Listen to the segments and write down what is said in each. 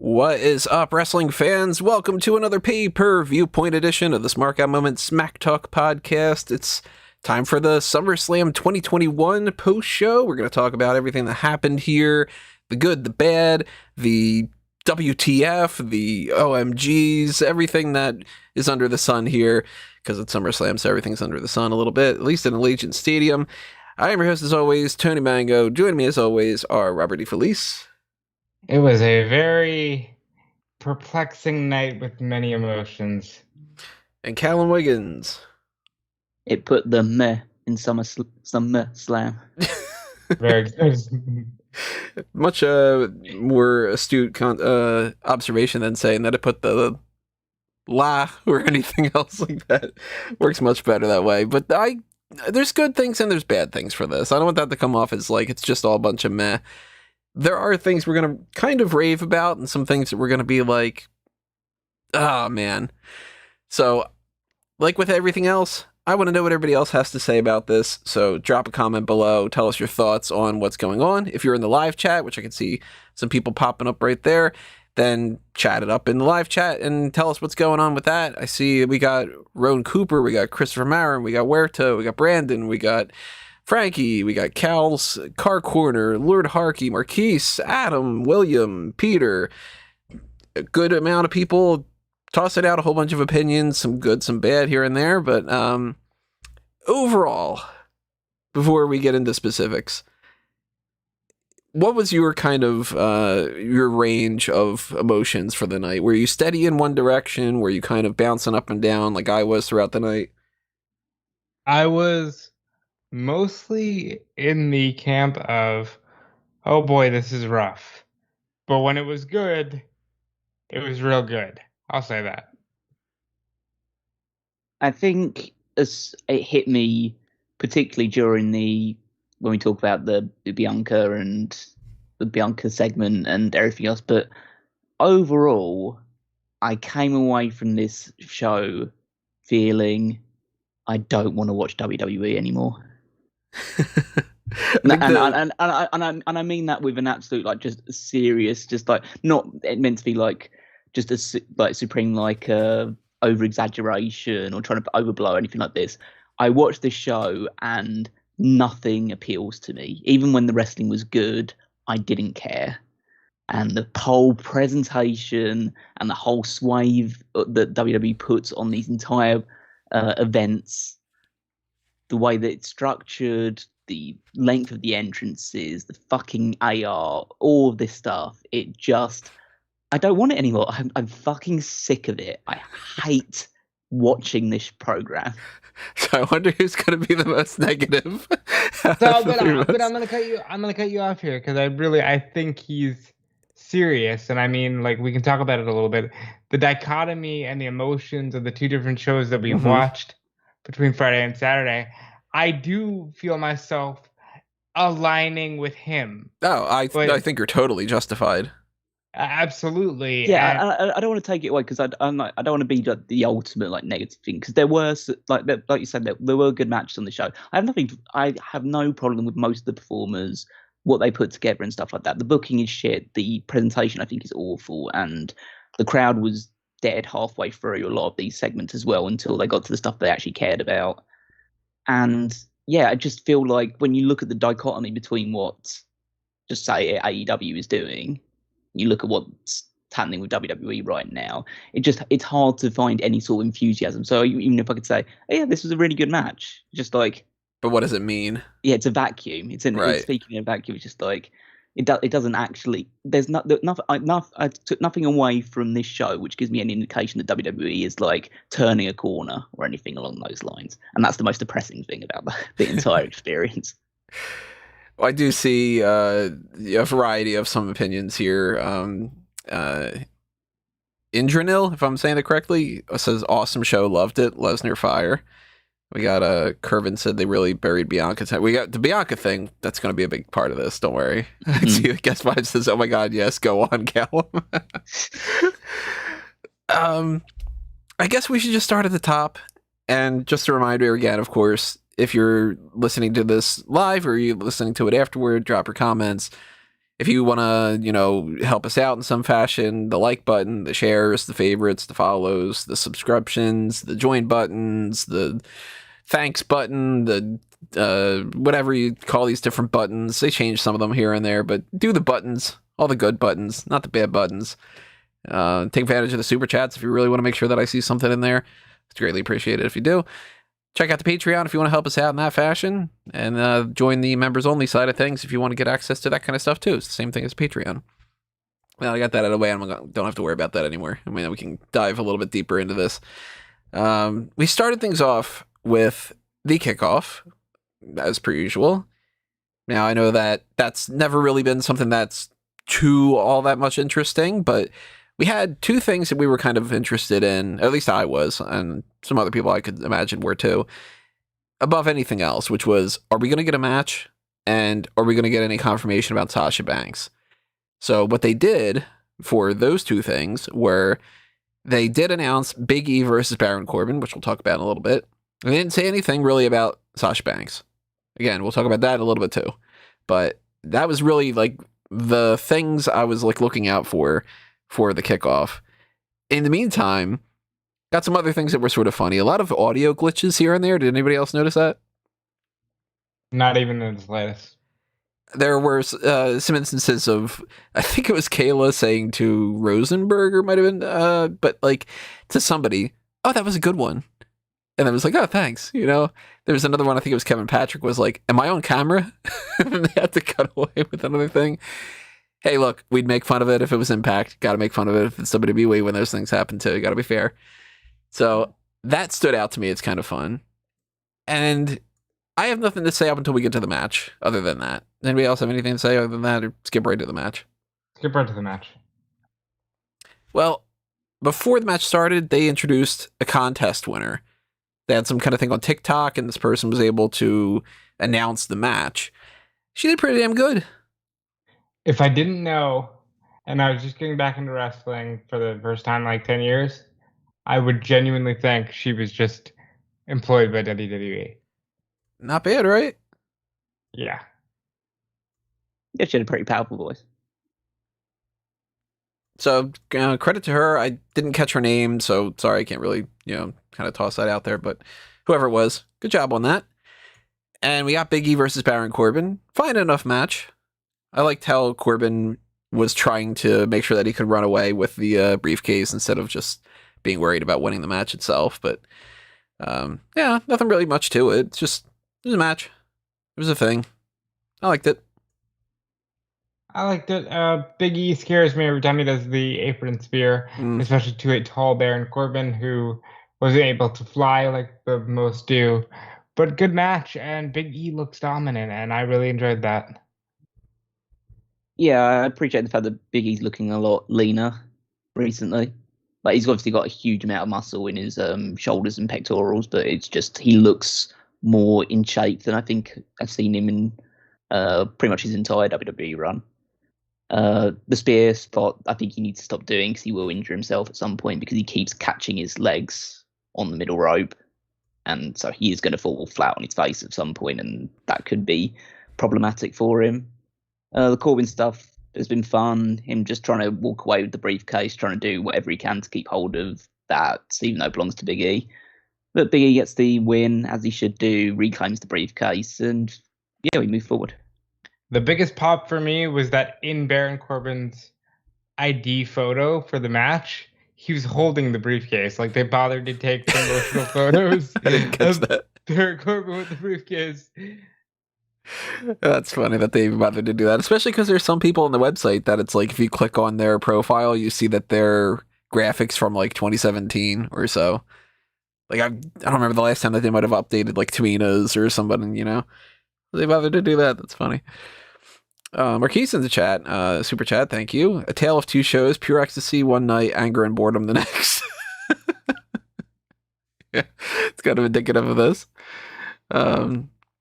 What is up, wrestling fans? Welcome to another Pay-Per-Viewpoint edition of the Smark Moment Smack Talk podcast. It's time for the SummerSlam 2021 post-show. We're going to talk about everything that happened here, the good, the bad, the WTF, the OMGs, everything that is under the sun here, because it's SummerSlam, so everything's under the sun a little bit, at least in Allegiant Stadium. I am your host, as always, Tony Mango. Joining me, as always, are Robert DeFelice. It was a very perplexing night with many emotions. And Callum Wiggins. It put the meh in SummerSlam. Very good. Much more astute observation than saying that it put the la or anything else like that. Works much better that way. But there's good things and there's bad things for this. I don't want that to come off as like it's just all a bunch of meh. There are things we're going to kind of rave about and some things that we're going to be like, oh, man. So, like with everything else, I want to know what everybody else has to say about this. So, drop a comment below. Tell us your thoughts on what's going on. If you're in the live chat, which I can see some people popping up right there, then chat it up in the live chat and tell us what's going on with that. I see we got Roan Cooper, we got Christopher Marin, we got Huerta, we got Brandon, we got Frankie, we got Cal's Car Corner, Lord Harkey, Marquise, Adam, William, Peter. A good amount of people tossing out a whole bunch of opinions, some good, some bad here and there. But overall, before we get into specifics, what was your kind of your range of emotions for the night? Were you steady in one direction? Were you kind of bouncing up and down like I was throughout the night? I was mostly in the camp of, oh boy, this is rough. But when it was good, it was real good. I'll say that. I think as it hit me, particularly during when we talk about the Bianca and the Bianca segment and everything else, but overall, I came away from this show feeling I don't want to watch WWE anymore. And I mean that with an absolute like just serious, just like not meant to be like just a like supreme like over exaggeration or trying to overblow or anything like this. I watched this show and nothing appeals to me. Even when the wrestling was good, I didn't care. And the whole presentation and the whole swathe that WWE puts on these entire events, the way that it's structured, the length of the entrances, the fucking AR, all of this stuff, it just, I don't want it anymore. I'm fucking sick of it. I hate watching this program. So I wonder who's going to be the most negative. But I'm gonna cut you off here because I think he's serious, and I mean, like, we can talk about it a little bit. The dichotomy and the emotions of the two different shows that we've watched between Friday and Saturday, I do feel myself aligning with him. Oh, I think you're totally justified. Absolutely. Yeah, I don't want to take it away because I don't want to be like the ultimate like negative thing, because there were like you said there were good matches on the show. I have no problem with most of the performers, what they put together and stuff like that. The booking is shit. The presentation I think is awful, and the crowd was dead halfway through a lot of these segments as well until they got to the stuff they actually cared about. And yeah, I just feel like when you look at the dichotomy between what, just say, AEW is doing, you look at what's happening with WWE right now, it's hard to find any sort of enthusiasm. So even if I could say, oh, yeah, this was a really good match, just like, but what does it mean? Yeah, it's a vacuum. It's speaking of vacuum, it's just like it doesn't actually. There's I took nothing away from this show, which gives me an indication that WWE is like turning a corner or anything along those lines, and that's the most depressing thing about the entire experience. Well, I do see a variety of some opinions here. Indranil, if I'm saying that correctly, says awesome show, loved it. Lesnar fire. We got Kervin said they really buried Bianca. We got the Bianca thing. That's going to be a big part of this. Don't worry. I see the guest vibe says, "Oh my God, yes, go on, Callum." I guess we should just start at the top. And just a reminder again, of course, if you're listening to this live or you're listening to it afterward, drop your comments. If you want to, help us out in some fashion, the like button, the shares, the favorites, the follows, the subscriptions, the join buttons, the thanks button, the whatever you call these different buttons. They change some of them here and there, but do the buttons, all the good buttons, not the bad buttons. Take advantage of the super chats if you really want to make sure that I see something in there. It's greatly appreciated if you do. Check out the Patreon if you want to help us out in that fashion, and join the members only side of things if you want to get access to that kind of stuff too. It's the same thing as Patreon. Well, I got that out of the way. Don't have to worry about that anymore. I mean, we can dive a little bit deeper into this. We started things off with the kickoff, as per usual. Now, I know that that's never really been something that's all that much interesting, but we had two things that we were kind of interested in, at least I was, and some other people I could imagine were too, above anything else, which was, are we going to get a match? And are we going to get any confirmation about Sasha Banks? So what they did for those two things were they did announce Big E versus Baron Corbin, which we'll talk about in a little bit. And they didn't say anything really about Sasha Banks. Again, we'll talk about that in a little bit too. But that was really like the things I was like looking out for the kickoff. In the meantime, got some other things that were sort of funny. A lot of audio glitches here and there. Did anybody else notice that? Not even in the slightest. There were some instances of, I think it was Kayla saying to Rosenberg, or might have been, but like to somebody, oh, that was a good one. And I was like, oh, thanks. There was another one, I think it was Kevin Patrick, was like, am I on camera? And they had to cut away with another thing. Hey, look, we'd make fun of it if it was Impact. Got to make fun of it if it's WWE when those things happen too. Got to be fair. So that stood out to me. It's kind of fun. And I have nothing to say up until we get to the match other than that. Anybody else have anything to say other than that, or skip right to the match? Skip right to the match. Well, before the match started, they introduced a contest winner. They had some kind of thing on TikTok, and this person was able to announce the match. She did pretty damn good. If I didn't know, and I was just getting back into wrestling for the first time in like 10 years, I would genuinely think she was just employed by WWE. Not bad, right? Yeah. Yeah, she had a pretty powerful voice. So credit to her. I didn't catch her name, so sorry, I can't really, kind of toss that out there. But whoever it was, good job on that. And we got Big E versus Baron Corbin. Fine enough match. I liked how Corbin was trying to make sure that he could run away with the briefcase instead of just being worried about winning the match itself. But yeah, nothing really much to it. It was a match. It was a thing. I liked it. I liked it. Big E scares me every time he does the apron spear, especially to a tall Baron Corbin who wasn't able to fly like the most do. But good match, and Big E looks dominant, and I really enjoyed that. Yeah, I appreciate the fact that Big E's looking a lot leaner recently. Like, he's obviously got a huge amount of muscle in his shoulders and pectorals, but it's just he looks more in shape than I think I've seen him in pretty much his entire WWE run. The spear spot, I think he needs to stop doing because he will injure himself at some point because he keeps catching his legs on the middle rope. And so he is going to fall flat on his face at some point, and that could be problematic for him. The Corbin stuff has been fun. Him just trying to walk away with the briefcase, trying to do whatever he can to keep hold of that, even though it belongs to Big E. But Big E gets the win, as he should do, reclaims the briefcase, and yeah, we move forward. The biggest pop for me was that in Baron Corbin's ID photo for the match, he was holding the briefcase. Like, they bothered to take promotional photos. I didn't catch that. Baron Corbin with the briefcase. That's funny that they even bothered to do that, especially because there's some people on the website that it's like if you click on their profile, you see that they're graphics from like 2017 or so. Like, I don't remember the last time that they might have updated like Tamina's or somebody, They bothered to do that. That's funny. Marquise in the chat, super chat, thank you. A tale of two shows, pure ecstasy one night, anger and boredom the next. Yeah, it's kind of indicative of this.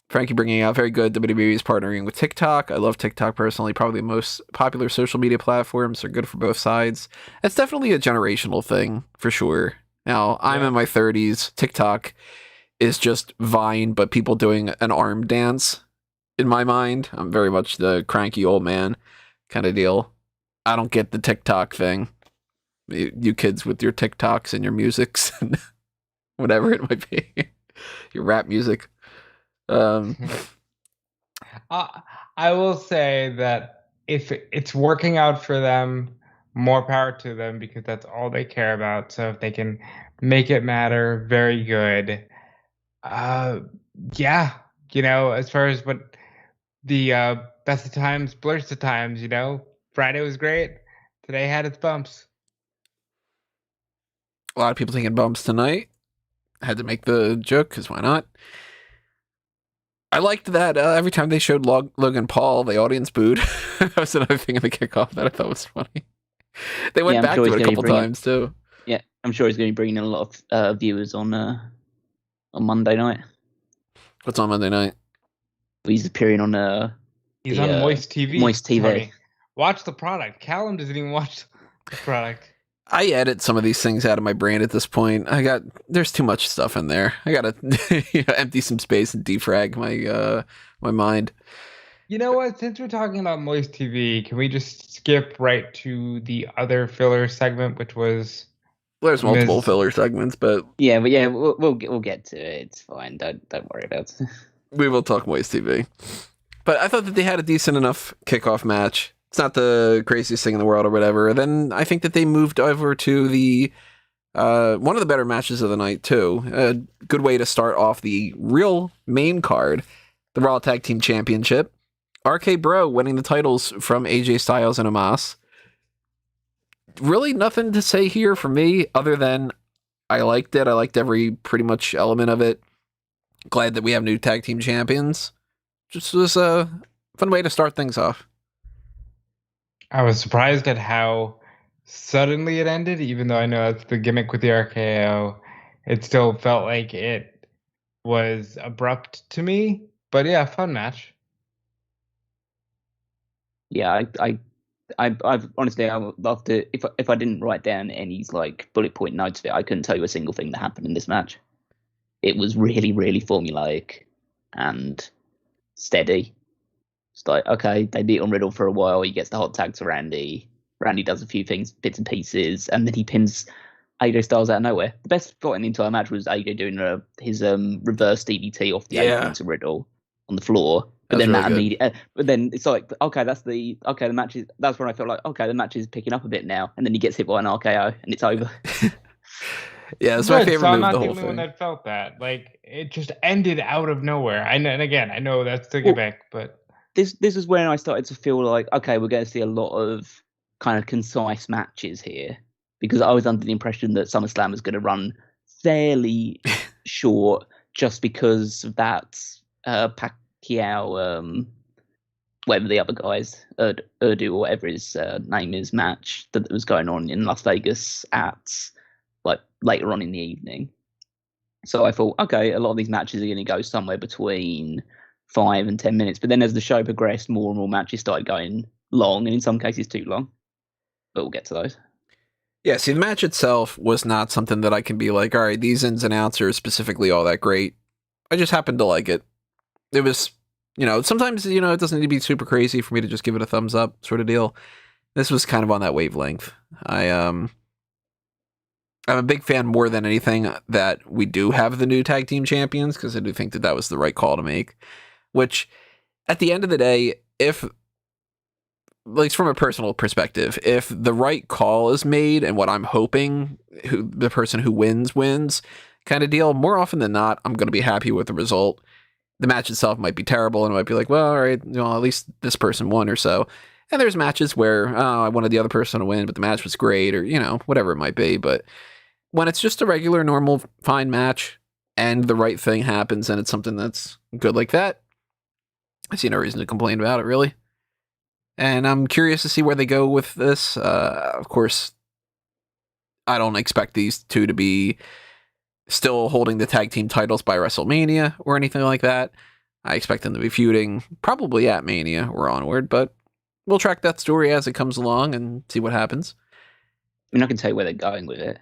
Frankie bringing out very good. WWE is partnering with TikTok. I love TikTok personally. Probably the most popular social media platforms. Are good for both sides. It's definitely a generational thing for sure. Now, I'm in my 30s. TikTok is just Vine, but people doing an arm dance. In my mind, I'm very much the cranky old man. kind of deal. I don't get the TikTok thing. You kids with your TikToks and your musics and whatever it might be, your rap music. I will say that if it's working out for them, more power to them, because that's all they care about. So if they can make it matter, very good. Yeah, as far as what the best of times, blurs of times, Friday was great. Today had its bumps. A lot of people taking bumps tonight. I had to make the joke because why not? I liked that every time they showed Logan Paul, the audience booed. That was another thing in the kickoff that I thought was funny. They went back to it a couple times too. Yeah, I'm sure he's going to be bringing in a lot of viewers on Monday night. What's on Monday night? He's appearing on he's on Moist TV. Moist TV. Tony. Watch the product. Callum doesn't even watch the product. I edit some of these things out of my brain at this point. There's too much stuff in there. I gotta empty some space and defrag my mind. You know what? Since we're talking about Moist TV, can we just skip right to the other filler segment, which was? There's multiple filler segments, but we'll get to it. It's fine. Don't worry about it. We will talk Moist TV. But I thought that they had a decent enough kickoff match. It's not the craziest thing in the world or whatever. Then I think that they moved over to the one of the better matches of the night too. A good way to start off the real main card, the Raw Tag Team Championship. RK Bro winning the titles from AJ Styles and Omos. Really nothing to say here for me other than I liked it. I liked every pretty much element of it. Glad that we have new tag team champions. Just was a fun way to start things off. I was surprised at how suddenly it ended, even though I know that's the gimmick with the RKO. It still felt like it was abrupt to me. But yeah, fun match. Yeah, I've honestly, I would love to. If I didn't write down any bullet point notes of it, I couldn't tell you a single thing that happened in this match. It was really, really formulaic and steady. It's like, okay, they beat on Riddle for a while. He gets the hot tag to Randy. Randy does a few things, bits and pieces, and then he pins AJ Styles out of nowhere. The best spot in the entire match was AJ doing his reverse DDT off the apron to Riddle on the floor. But then really but then it's like, okay, the match is. That's when I felt like, okay, the match is picking up a bit now. And then he gets hit by an RKO, and it's over. Yeah, it's my favorite move. I'm not the the whole only thing. one that felt that. Like, it just ended out of nowhere. And again, I know that's the gimmick, but this is when I started to feel like, okay, we're going to see a lot of kind of concise matches here, because I was under the impression that SummerSlam was going to run fairly short, just because of that Pacquiao, whatever the other guys, Urdu or whatever his name is, match that was going on in Las Vegas at later on in the evening. So I thought, okay, a lot of these matches are going to go somewhere between 5 and 10 minutes. But then as the show progressed, more and more matches started going long, and in some cases too long. But we'll get to those. Yeah, see, the match itself was not something that I can be like, all right, these ins and outs are specifically all that great. I just happened to like it. It was, sometimes, it doesn't need to be super crazy for me to just give it a thumbs up sort of deal. This was kind of on that wavelength. I'm a big fan more than anything that we do have the new tag team champions, because I do think that was the right call to make, which at the end of the day, if, like, from a personal perspective, if the right call is made and what I'm hoping the person who wins kind of deal, more often than not, I'm going to be happy with the result. The match itself might be terrible and it might be like, well, all right, at least this person won or so. And there's matches where, I wanted the other person to win, but the match was great, or, whatever it might be. But when it's just a regular, normal, fine match and the right thing happens and it's something that's good like that, I see no reason to complain about it, really. And I'm curious to see where they go with this. Of course, I don't expect these two to be still holding the tag team titles by WrestleMania or anything like that. I expect them to be feuding probably at Mania or onward, but we'll track that story as it comes along and see what happens. I mean, I can tell you where they're going with it.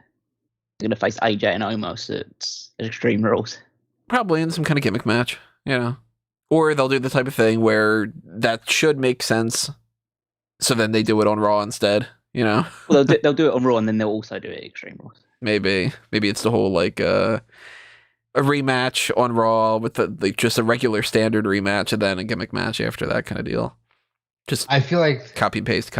They're going to face AJ and Omos at Extreme Rules. Probably in some kind of gimmick match, Or they'll do the type of thing where that should make sense So then they do it on Raw instead, you know? Well, they'll do it on Raw, and then they'll also do it at Extreme Rules. Maybe it's the whole like a rematch on Raw with just a regular standard rematch, and then a gimmick match after that kind of deal. Just I feel like copy paste.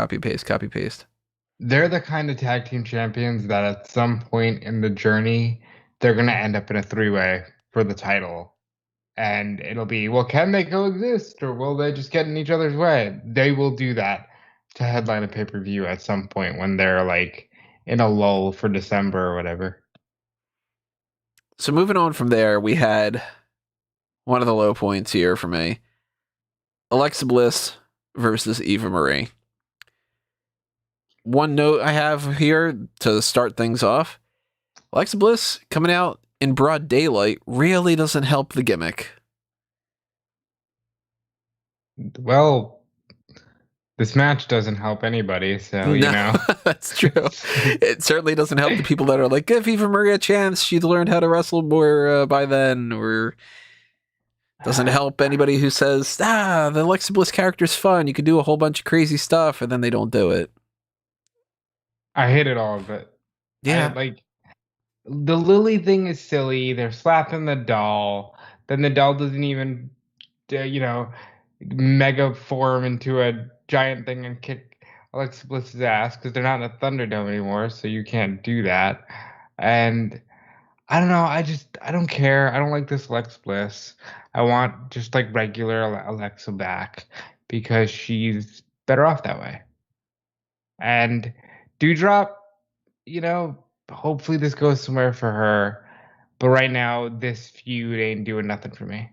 They're the kind of tag team champions that at some point in the journey, they're going to end up in a 3-way for the title. And it'll be, well, can they coexist or will they just get in each other's way? They will do that to headline a pay-per-view at some point when they're like in a lull for December or whatever. So moving on from there, we had one of the low points here for me. Alexa Bliss versus Eva Marie. One note I have here to start things off. Alexa Bliss coming out in broad daylight really doesn't help the gimmick. Well, this match doesn't help anybody, so, you know. That's true. It certainly doesn't help the people that are like, give Eva Marie a chance. She'd learned how to wrestle more by then. Or doesn't help anybody who says, the Alexa Bliss character's fun. You could do a whole bunch of crazy stuff, and then they don't do it. I hate it all, but yeah, the Lily thing is silly. They're slapping the doll. Then the doll doesn't even, mega form into a giant thing and kick Alexa Bliss's ass because they're not in a Thunderdome anymore, so you can't do that. And I don't know. I don't care. I don't like this Alexa Bliss. I want just like regular Alexa back because she's better off that way. And Doudrop, hopefully this goes somewhere for her. But right now, this feud ain't doing nothing for me.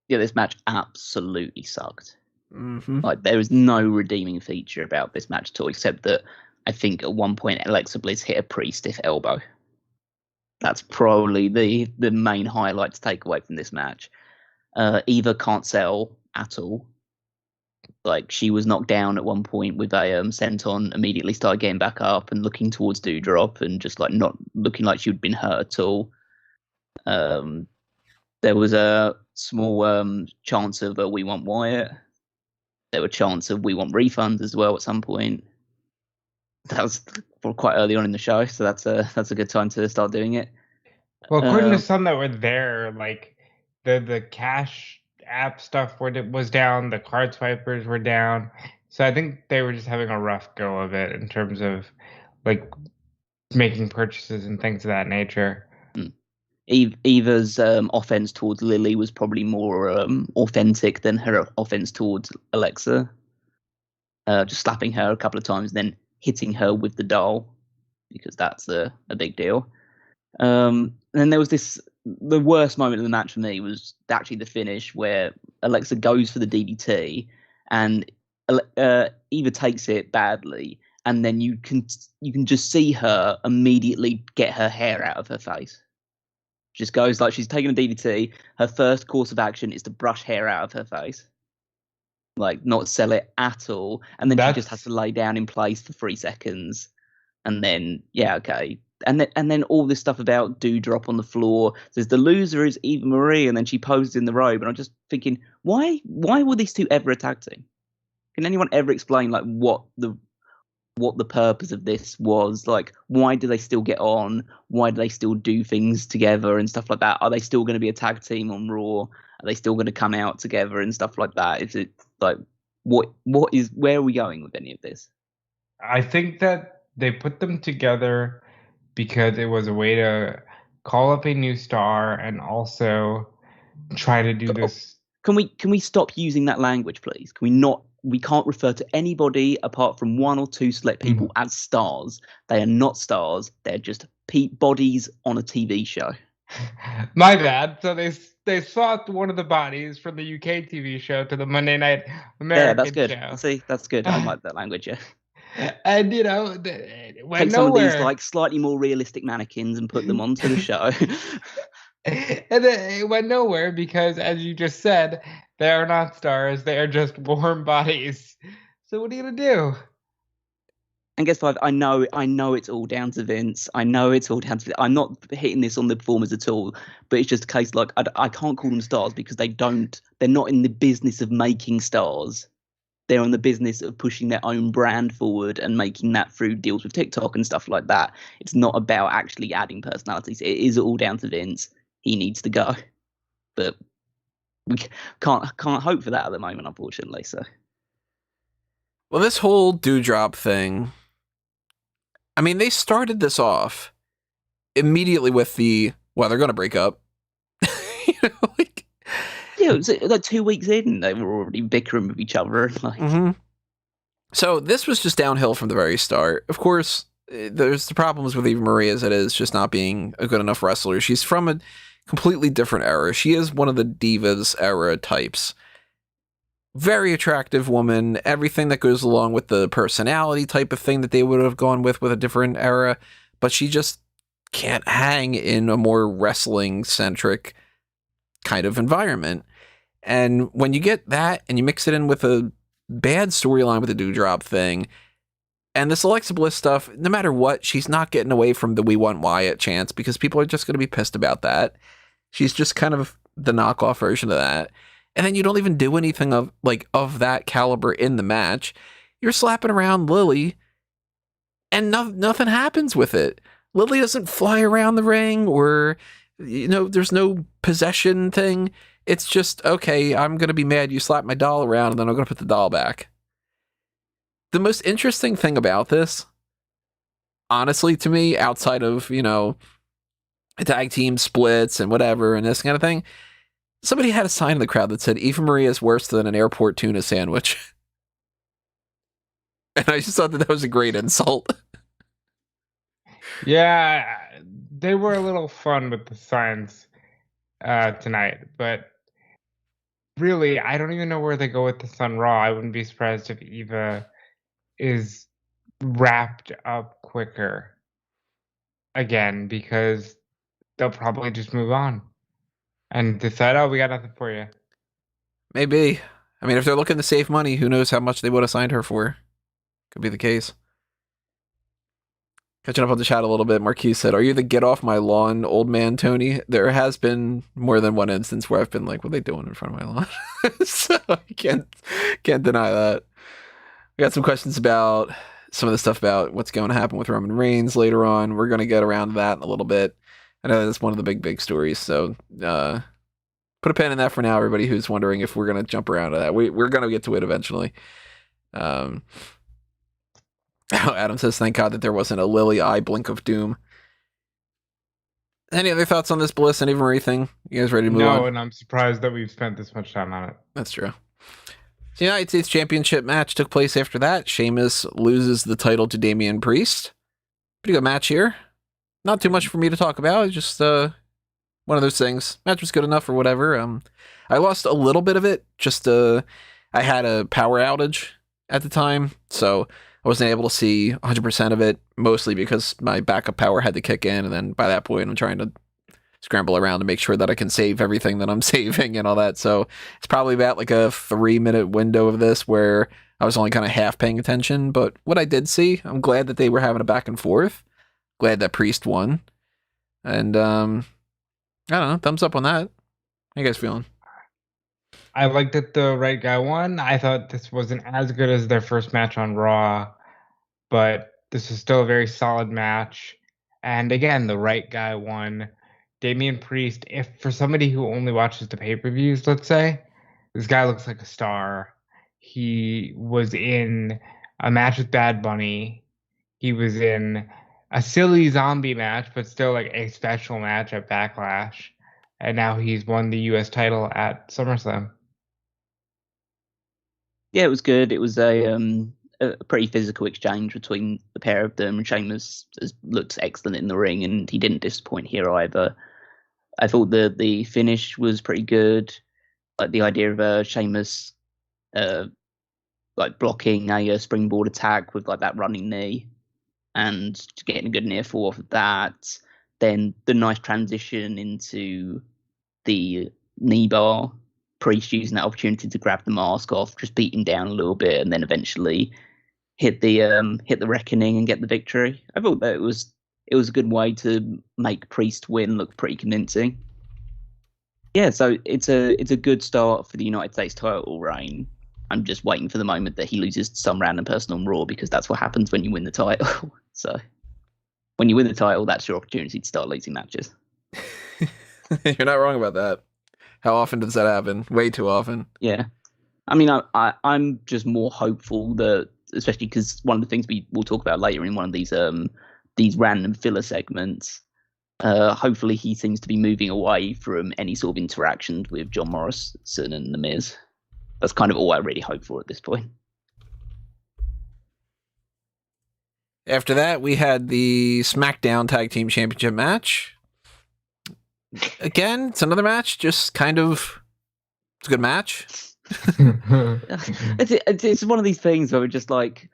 Yeah, this match absolutely sucked. Mm-hmm. Like, there was no redeeming feature about this match at all, except that I think at one point Alexa Bliss hit a pretty stiff elbow. That's probably the main highlight to take away from this match. Eva can't sell at all. Like, she was knocked down at one point with a senton, immediately started getting back up and looking towards Doudrop and just like not looking like she'd been hurt at all. There was a small chance of we want Wyatt. There were chants of we want refunds as well at some point. That was quite early on in the show, so that's a good time to start doing it. Well, according to some that were there, like the cash app stuff was down, the card swipers were down. So I think they were just having a rough go of it in terms of like making purchases and things of that nature. Eva's offense towards Lily was probably more authentic than her offense towards Alexa. Just slapping her a couple of times, then hitting her with the doll, because that's a big deal. And then there was the worst moment of the match for me was actually the finish where Alexa goes for the DDT and Eva takes it badly, and then you can just see her immediately get her hair out of her face. Just goes like she's taking a DDT. Her first course of action is to brush hair out of her face, like not sell it at all, and then she just has to lay down in place for 3 seconds, and then okay. And then all this stuff about Doudrop on the floor says the loser is Eva Marie, and then she poses in the robe, and I'm just thinking, why were these two ever a tag team? Can anyone ever explain like what the purpose of this was? Like, why do they still get on? Why do they still do things together and stuff like that? Are they still going to be a tag team on Raw? Are they still going to come out together and stuff like that? Is it like where are we going with any of this? I think that they put them together because it was a way to call up a new star and also try to do this. Can we stop using that language, please? Can we not? We can't refer to anybody apart from one or two select people as stars. They are not stars. They're just bodies on a TV show. My bad. So they swapped one of the bodies from the UK TV show to the Monday Night American that's good. show. See, that's good. I like that language, yeah. And take some of these like slightly more realistic mannequins and put them onto the show. And then it went nowhere because, as you just said, they are not stars. They are just warm bodies. So what are you gonna do? And guess what? I know it's all down to Vince. I know it's all down to Vince. I'm not hitting this on the performers at all, but it's just a case like I can't call them stars because they're not in the business of making stars. they're on the business of pushing their own brand forward and making that through deals with TikTok and stuff like that. It's not about actually adding personalities. It is all down to Vince. He needs to go, but we can't hope for that at the moment, unfortunately. So, well, this whole Dewdrop thing, I mean, they started this off immediately with they're going to break up. You know, like, yeah, it was like 2 weeks in, they were already bickering with each other. Like, So this was just downhill from the very start. Of course, there's the problems with Eva Marie as it is just not being a good enough wrestler. She's from a completely different era. She is one of the Divas era types. Very attractive woman, everything that goes along with the personality type of thing that they would have gone with a different era, but she just can't hang in a more wrestling-centric kind of environment. And when you get that and you mix it in with a bad storyline with the Dewdrop thing, and this Alexa Bliss stuff, no matter what, she's not getting away from the "We Want Wyatt" chants because people are just going to be pissed about that. She's just kind of the knockoff version of that. And then you don't even do anything of that caliber in the match. You're slapping around Lily, and nothing happens with it. Lily doesn't fly around the ring, or, you know, there's no possession thing. It's just, okay, I'm going to be mad you slapped my doll around, and then I'm going to put the doll back. The most interesting thing about this, honestly, to me, outside of, you know, tag team splits and whatever and this kind of thing, somebody had a sign in the crowd that said, "Eva Marie is worse than an airport tuna sandwich." And I just thought that was a great insult. Yeah, they were a little fun with the signs tonight, but really, I don't even know where they go with this on Raw. I wouldn't be surprised if Eva is wrapped up quicker again, because they'll probably just move on and decide, oh, we got nothing for you. Maybe. I mean, if they're looking to save money, who knows how much they would have signed her for. Could be the case. Catching up on the chat a little bit, Marquis said, "Are you the get off my lawn old man, Tony?" There has been more than one instance where I've been like, what are they doing in front of my lawn? So I can't deny that. We got some questions about some of the stuff about what's going to happen with Roman Reigns later on. We're going to get around to that in a little bit. I know that's one of the big stories, so put a pin in that for now, everybody who's wondering if we're going to jump around to that. We're going to get to it eventually. Adam says, "Thank God that there wasn't a Lily eye blink of doom." Any other thoughts on this Bliss and Eva Marie thing? You guys ready to move on? No, and I'm surprised that we've spent this much time on it. That's true. The United States Championship match took place after that. Sheamus loses the title to Damian Priest. Pretty good match here. Not too much for me to talk about. It's just one of those things. Match was good enough or whatever. I lost a little bit of it. Just I had a power outage at the time, so I wasn't able to see 100% of it, mostly because my backup power had to kick in, and then by that point, I'm trying to scramble around to make sure that I can save everything that I'm saving and all that. So it's probably about like a 3-minute window of this where I was only kind of half paying attention. But what I did see, I'm glad that they were having a back and forth. Glad that Priest won. And I don't know, thumbs up on that. How you guys feeling? I liked that the right guy won. I thought this wasn't as good as their first match on Raw, but this is still a very solid match. And again, the right guy won. Damian Priest, if for somebody who only watches the pay-per-views, let's say, this guy looks like a star. He was in a match with Bad Bunny. He was in a silly zombie match, but still like a special match at Backlash. And now he's won the US title at SummerSlam. Yeah, it was good. It was a pretty physical exchange between the pair of them. Sheamus looks excellent in the ring, and he didn't disappoint here either. I thought the finish was pretty good. Like the idea of Sheamus like blocking a springboard attack with like that running knee and getting a good near fall off of that. Then the nice transition into the knee bar. Priest using that opportunity to grab the mask off, just beat him down a little bit, and then eventually hit the reckoning and get the victory. I thought that it was a good way to make Priest win look pretty convincing. Yeah, so it's a good start for the United States title reign. I'm just waiting for the moment that he loses to some random person on Raw, because that's what happens when you win the title. So when you win the title, that's your opportunity to start losing matches. You're not wrong about that. How often does that happen? Way too often. Yeah. I mean, I'm just more hopeful that, especially because one of the things we will talk about later in one of these random filler segments, hopefully he seems to be moving away from any sort of interactions with John Morrison and The Miz. That's kind of all I really hope for at this point. After that, we had the SmackDown Tag Team Championship match. Again, it's another match, just kind of, it's a good match. It's one of these things where we're just like,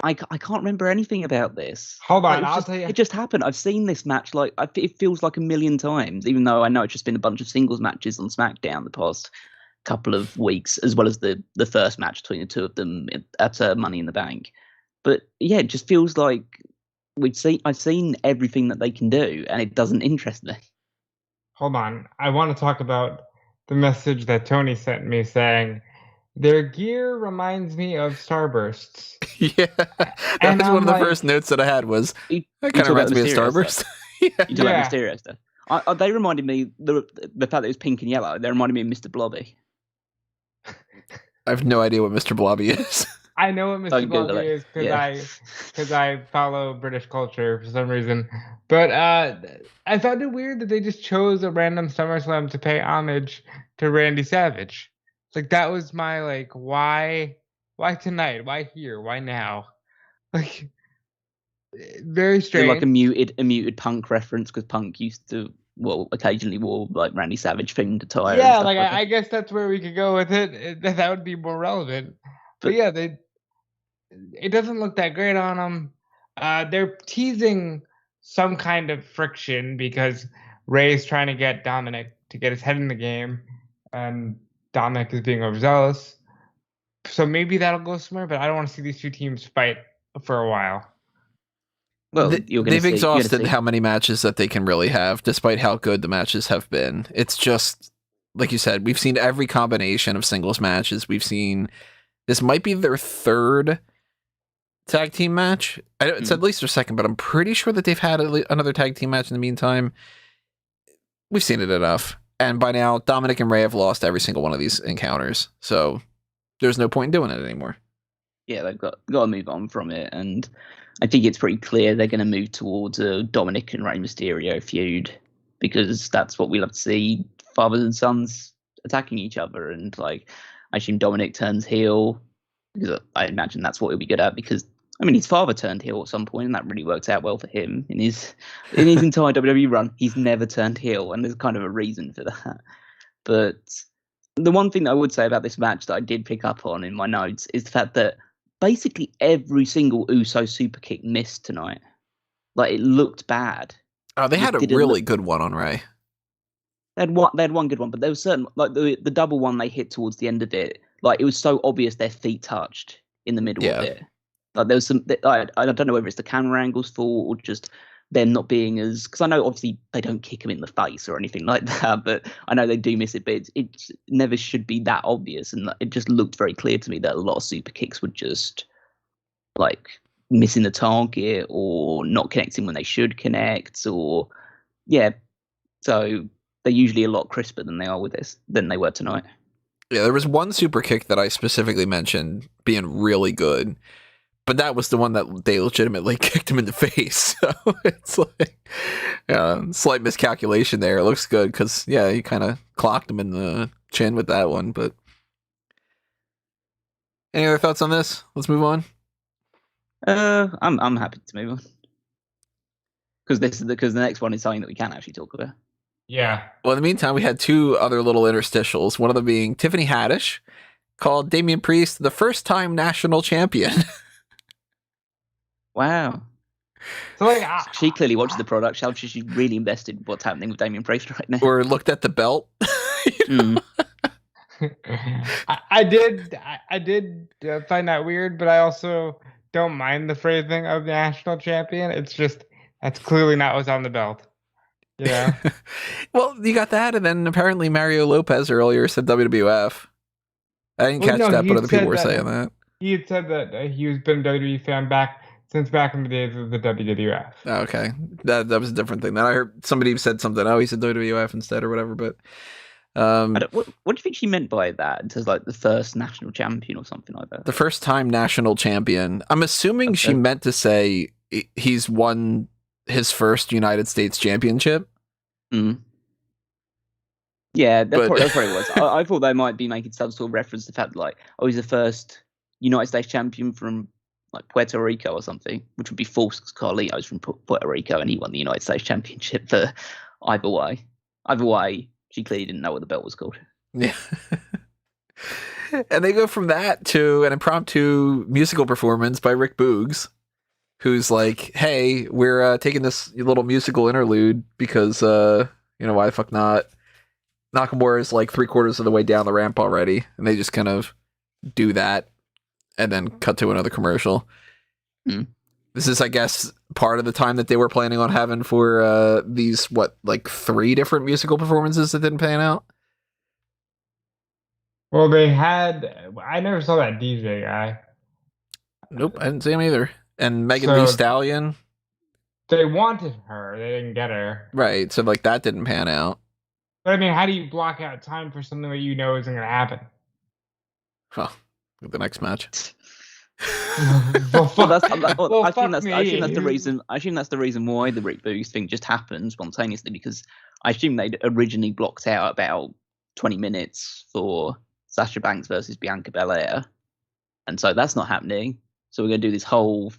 I can't remember anything about this. Hold on, I'll tell you. It just happened. I've seen this match it feels like a million times, even though I know it's just been a bunch of singles matches on SmackDown the past couple of weeks, as well as the first match between the two of them at Money in the Bank. But yeah, it just feels like I've seen everything that they can do, and it doesn't interest me. Hold on. I want to talk about the message that Tony sent me saying, their gear reminds me of Starbursts. Yeah, that was one of the first notes that I had was, that kind of reminds me of Starburst. You talk about Mysterio stuff. They reminded me, the fact that it was pink and yellow, they reminded me of Mr. Blobby. I have no idea what Mr. Blobby is. I know what Mr. Blobby is because I follow British culture for some reason. But I found it weird that they just chose a random SummerSlam to pay homage to Randy Savage. Like, that was my, like, why tonight? Why here? Why now? Like, very strange. Like a muted Punk reference, because Punk used to, occasionally wore like Randy Savage themed attire. Yeah, like I guess that's where we could go with it. That would be more relevant. But yeah, it doesn't look that great on them. They're teasing some kind of friction because Ray's trying to get Dominik to get his head in the game, and Dominik is being overzealous. So maybe that'll go somewhere, but I don't want to see these two teams fight for a while. Well, they've exhausted how many matches that they can really have, despite how good the matches have been. It's just, like you said, we've seen every combination of singles matches. We've seen, this might be their third tag team match. It's at least their second, but I'm pretty sure that they've had another tag team match in the meantime. We've seen it enough. And by now, Dominik and Rhea have lost every single one of these encounters. So there's no point in doing it anymore. Yeah, they've got to move on from it. And I think it's pretty clear they're going to move towards a Dominik and Rey Mysterio feud, because that's what we love to see, fathers and sons attacking each other. And like, I assume Dominik turns heel, because I imagine that's what he'll be good at, because I mean, his father turned heel at some point, and that really worked out well for him in his entire WWE run. He's never turned heel, and there's kind of a reason for that. But the one thing that I would say about this match that I did pick up on in my notes is the fact that basically every single Uso super kick missed tonight. Like, it looked bad. Oh, they had a really good one on Rey. They had one good one, but there was certain, like the double one they hit towards the end of it. Like, it was so obvious their feet touched in the middle of it. Like, there was some, I don't know whether it's the camera angle's fault or just them not being as, because I know obviously they don't kick him in the face or anything like that, but I know they do miss it, but it never should be that obvious. And it just looked very clear to me that a lot of super kicks were just like missing the target or not connecting when they should connect, or so they're usually a lot crisper than they were tonight. Yeah, there was one super kick that I specifically mentioned being really good, but that was the one that they legitimately kicked him in the face. So it's like, slight miscalculation there. It looks good because, he kind of clocked him in the chin with that one. But any other thoughts on this? Let's move on. I'm happy to move on because the next one is something that we can actually talk about. Yeah. Well, in the meantime, we had two other little interstitials. One of them being Tiffany Haddish called Damian Priest the first time national champion. Wow. So like, she clearly watches the product. She's really invested in what's happening with Damian Priest right now. Or looked at the belt. I did find that weird, but I also don't mind the phrasing of the national champion. It's just, that's clearly not what's on the belt. Yeah. Well, you got that, and then apparently Mario Lopez earlier said WWF. I didn't catch that, but other people were that, saying that. He had said that he was been a WWE fan since back in the days of the WWF. Oh, okay, that was a different thing. Then I heard somebody said something. Oh, he said WWF instead or whatever. But what do you think she meant by that? It says like the first national champion or something like that. The first time national champion. I'm assuming she meant to say he's won his first United States championship. Mm. Yeah, that probably was. I thought they might be making some sort of reference to the fact that, like, oh, he's the first United States champion from like Puerto Rico or something, which would be false because Carlito's from Puerto Rico and he won the United States championship. For either way, she clearly didn't know what the belt was called. Yeah. And they go from that to an impromptu musical performance by Rick Boogs, who's like, hey, we're taking this little musical interlude because, why the fuck not? Nakamura is like 3/4 of the way down the ramp already, and they just kind of do that and then cut to another commercial. Mm. This is, I guess, part of the time that they were planning on having for these, 3 different musical performances that didn't pan out? Well, they had... I never saw that DJ guy. Nope, I didn't see him either. And Megan Thee Stallion. They wanted her. They didn't get her. Right, so that didn't pan out. But I mean, how do you block out time for something that you know isn't going to happen? Well, the next match. I think that's the reason. I assume that's the reason why the Rick Boogs thing just happened spontaneously, because I assume they'd originally blocked out about 20 minutes for Sasha Banks versus Bianca Belair, and so that's not happening. So we're going to do this whole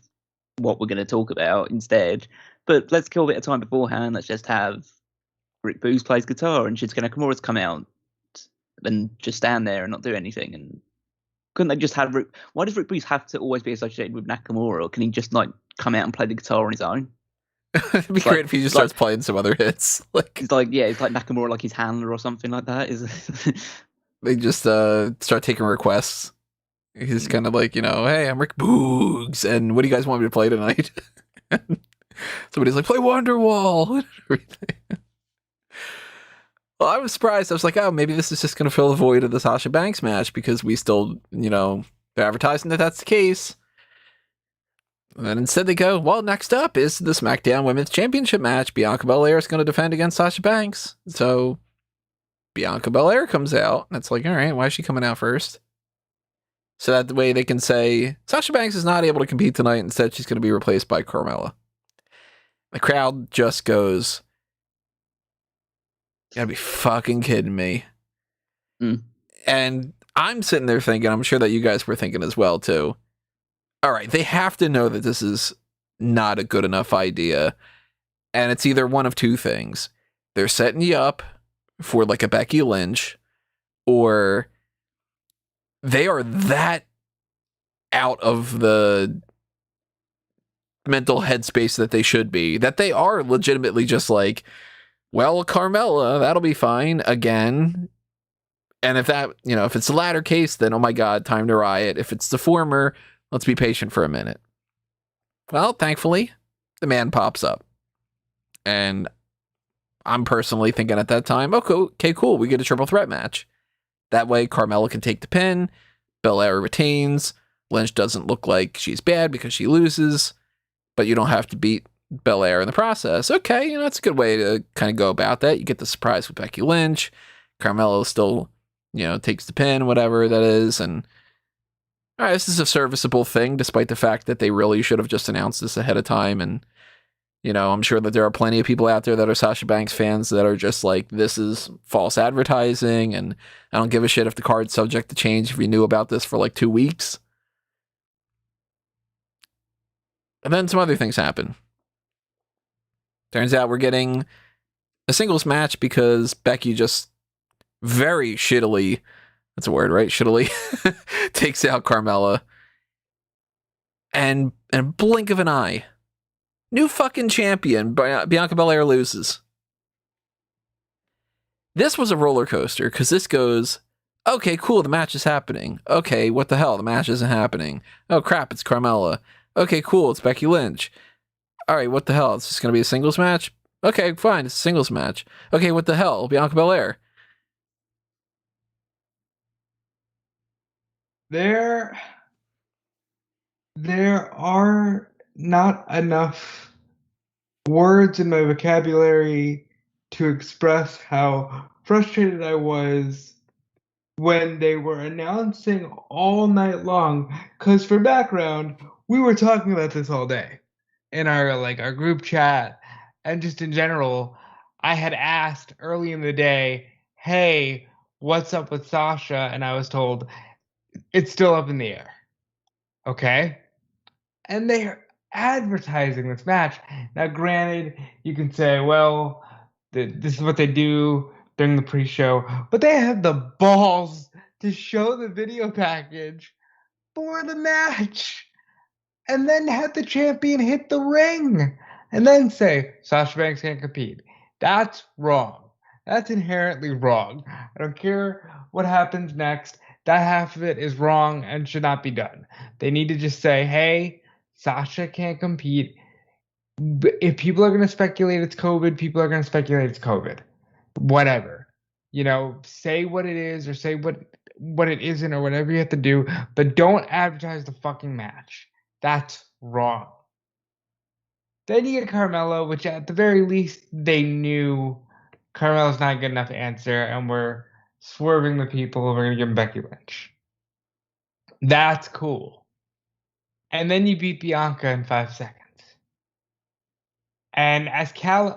what we're going to talk about instead. But let's kill a bit of time beforehand. Let's just have Rick Boogs plays guitar and Shinsuke Nakamura's come out and just stand there and not do anything. And couldn't they just have Rick? Why does Rick Boogs have to always be associated with Nakamura? Or can he just come out and play the guitar on his own? It'd be great if he just starts playing some other hits. It's like Nakamura, like his handler or something like that. They just start taking requests. He's kind of like, hey, I'm Rick Boogs, and what do you guys want me to play tonight? Somebody's like, play Wonderwall and everything. Well, I was surprised. I was like, oh, maybe this is just going to fill the void of the Sasha Banks match because we still, they're advertising that that's the case. And then instead they go, well, next up is the SmackDown Women's Championship match. Bianca Belair is going to defend against Sasha Banks. So Bianca Belair comes out. And it's like, all right, why is she coming out first? So that the way they can say, Sasha Banks is not able to compete tonight. Instead, she's going to be replaced by Carmella. The crowd just goes, you gotta be fucking kidding me. Mm. And I'm sitting there thinking, I'm sure that you guys were thinking as well, too. All right, they have to know that this is not a good enough idea. And it's either one of two things. They're setting you up for like a Becky Lynch, or they are that out of the mental headspace that they should be, that they are legitimately just like, well, Carmella, that'll be fine again. And if that, if it's the latter case, then oh my God, time to riot. If it's the former, let's be patient for a minute. Well, thankfully, the man pops up. And I'm personally thinking at that time, okay, cool, we get a triple threat match. That way, Carmella can take the pin, Belair retains, Lynch doesn't look like she's bad because she loses, but you don't have to beat Belair in the process. Okay, that's a good way to kind of go about that. You get the surprise with Becky Lynch. Carmella still, takes the pin, whatever that is, and all right, this is a serviceable thing, despite the fact that they really should have just announced this ahead of time. And, I'm sure that there are plenty of people out there that are Sasha Banks fans that are just like, this is false advertising, and I don't give a shit if the card's subject to change if you knew about this for like 2 weeks. And then some other things happen. Turns out we're getting a singles match because Becky just very shittily, that's a word, right? Shittily takes out Carmella. And in a blink of an eye, new fucking champion, Bianca Belair loses. This was a roller coaster because this goes, okay, cool, the match is happening. Okay, what the hell? The match isn't happening. Oh crap, it's Carmella. Okay, cool, it's Becky Lynch. All right, what the hell? It's just going to be a singles match? Okay, fine, it's a singles match. Okay, what the hell? Bianca Belair. There are not enough words in my vocabulary to express how frustrated I was when they were announcing all night long. Because for background, we were talking about this all day in our group chat, and just in general. I had asked early in the day, "Hey, what's up with Sasha?" And I was told it's still up in the air. Okay, and they are advertising this match. Now, granted, you can say, well, this is what they do during the pre-show, but they have the balls to show the video package for the match and then have the champion hit the ring and then say Sasha Banks can't compete. That's wrong. That's inherently wrong. I don't care what happens next. That half of it is wrong and should not be done. They need to just say, hey, Sasha can't compete. If people are going to speculate it's COVID, people are going to speculate it's COVID. Whatever. Say what it is or say what it isn't or whatever you have to do, but don't advertise the fucking match. That's wrong. Then you get Carmella, which at the very least they knew Carmella's not a good enough answer, and we're swerving the people. We're going to give him Becky Lynch. That's cool. And then you beat Bianca in 5 seconds. And as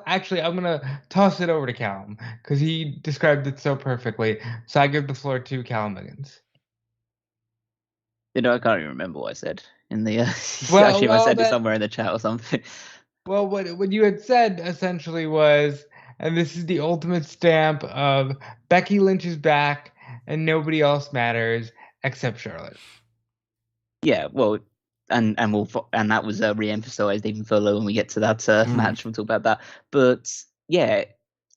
actually, I'm going to toss it over to Callum because he described it so perfectly. So I give the floor to Callum Miggins. I can't even remember what I said in the. I said it somewhere in the chat or something. Well, what you had said essentially was, and this is the ultimate stamp of Becky Lynch is back and nobody else matters except Charlotte. Yeah, well, and that was re-emphasized even further when we get to that match. We'll talk about that. But yeah,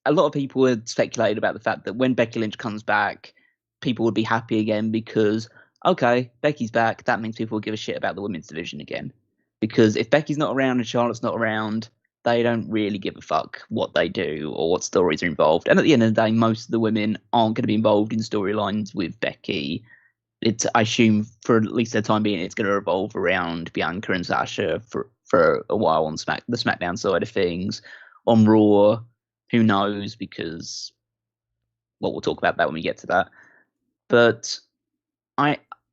a lot of people had speculated about the fact that when Becky Lynch comes back, people would be happy again because, okay, Becky's back. That means people will give a shit about the women's division again. Because if Becky's not around and Charlotte's not around, they don't really give a fuck what they do or what stories are involved. And at the end of the day, most of the women aren't going to be involved in storylines with Becky. I assume for at least the time being, it's going to revolve around Bianca and Sasha for a while on the SmackDown side of things. On Raw, who knows? Because, well, we'll talk about that when we get to that. But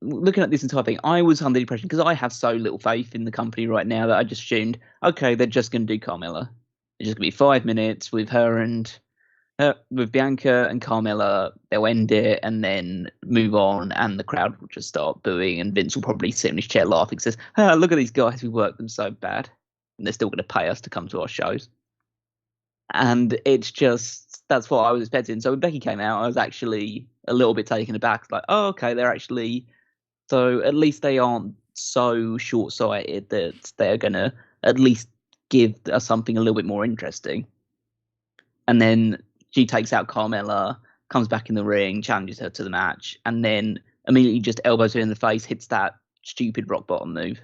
looking at this entire thing, I was under the impression, because I have so little faith in the company right now, that I just assumed, okay, they're just going to do Carmella. It's just going to be 5 minutes with her and with Bianca and Carmella. They'll end it and then move on, and the crowd will just start booing, and Vince will probably sit in his chair laughing, says, look at these guys, we worked them so bad, and they're still going to pay us to come to our shows. And it's just, that's what I was expecting. So when Becky came out, I was actually a little bit taken aback, like, oh, okay, they're actually... So at least they aren't so short-sighted that they're going to at least give us something a little bit more interesting. And then she takes out Carmella, comes back in the ring, challenges her to the match, and then immediately just elbows her in the face, hits that stupid rock bottom move,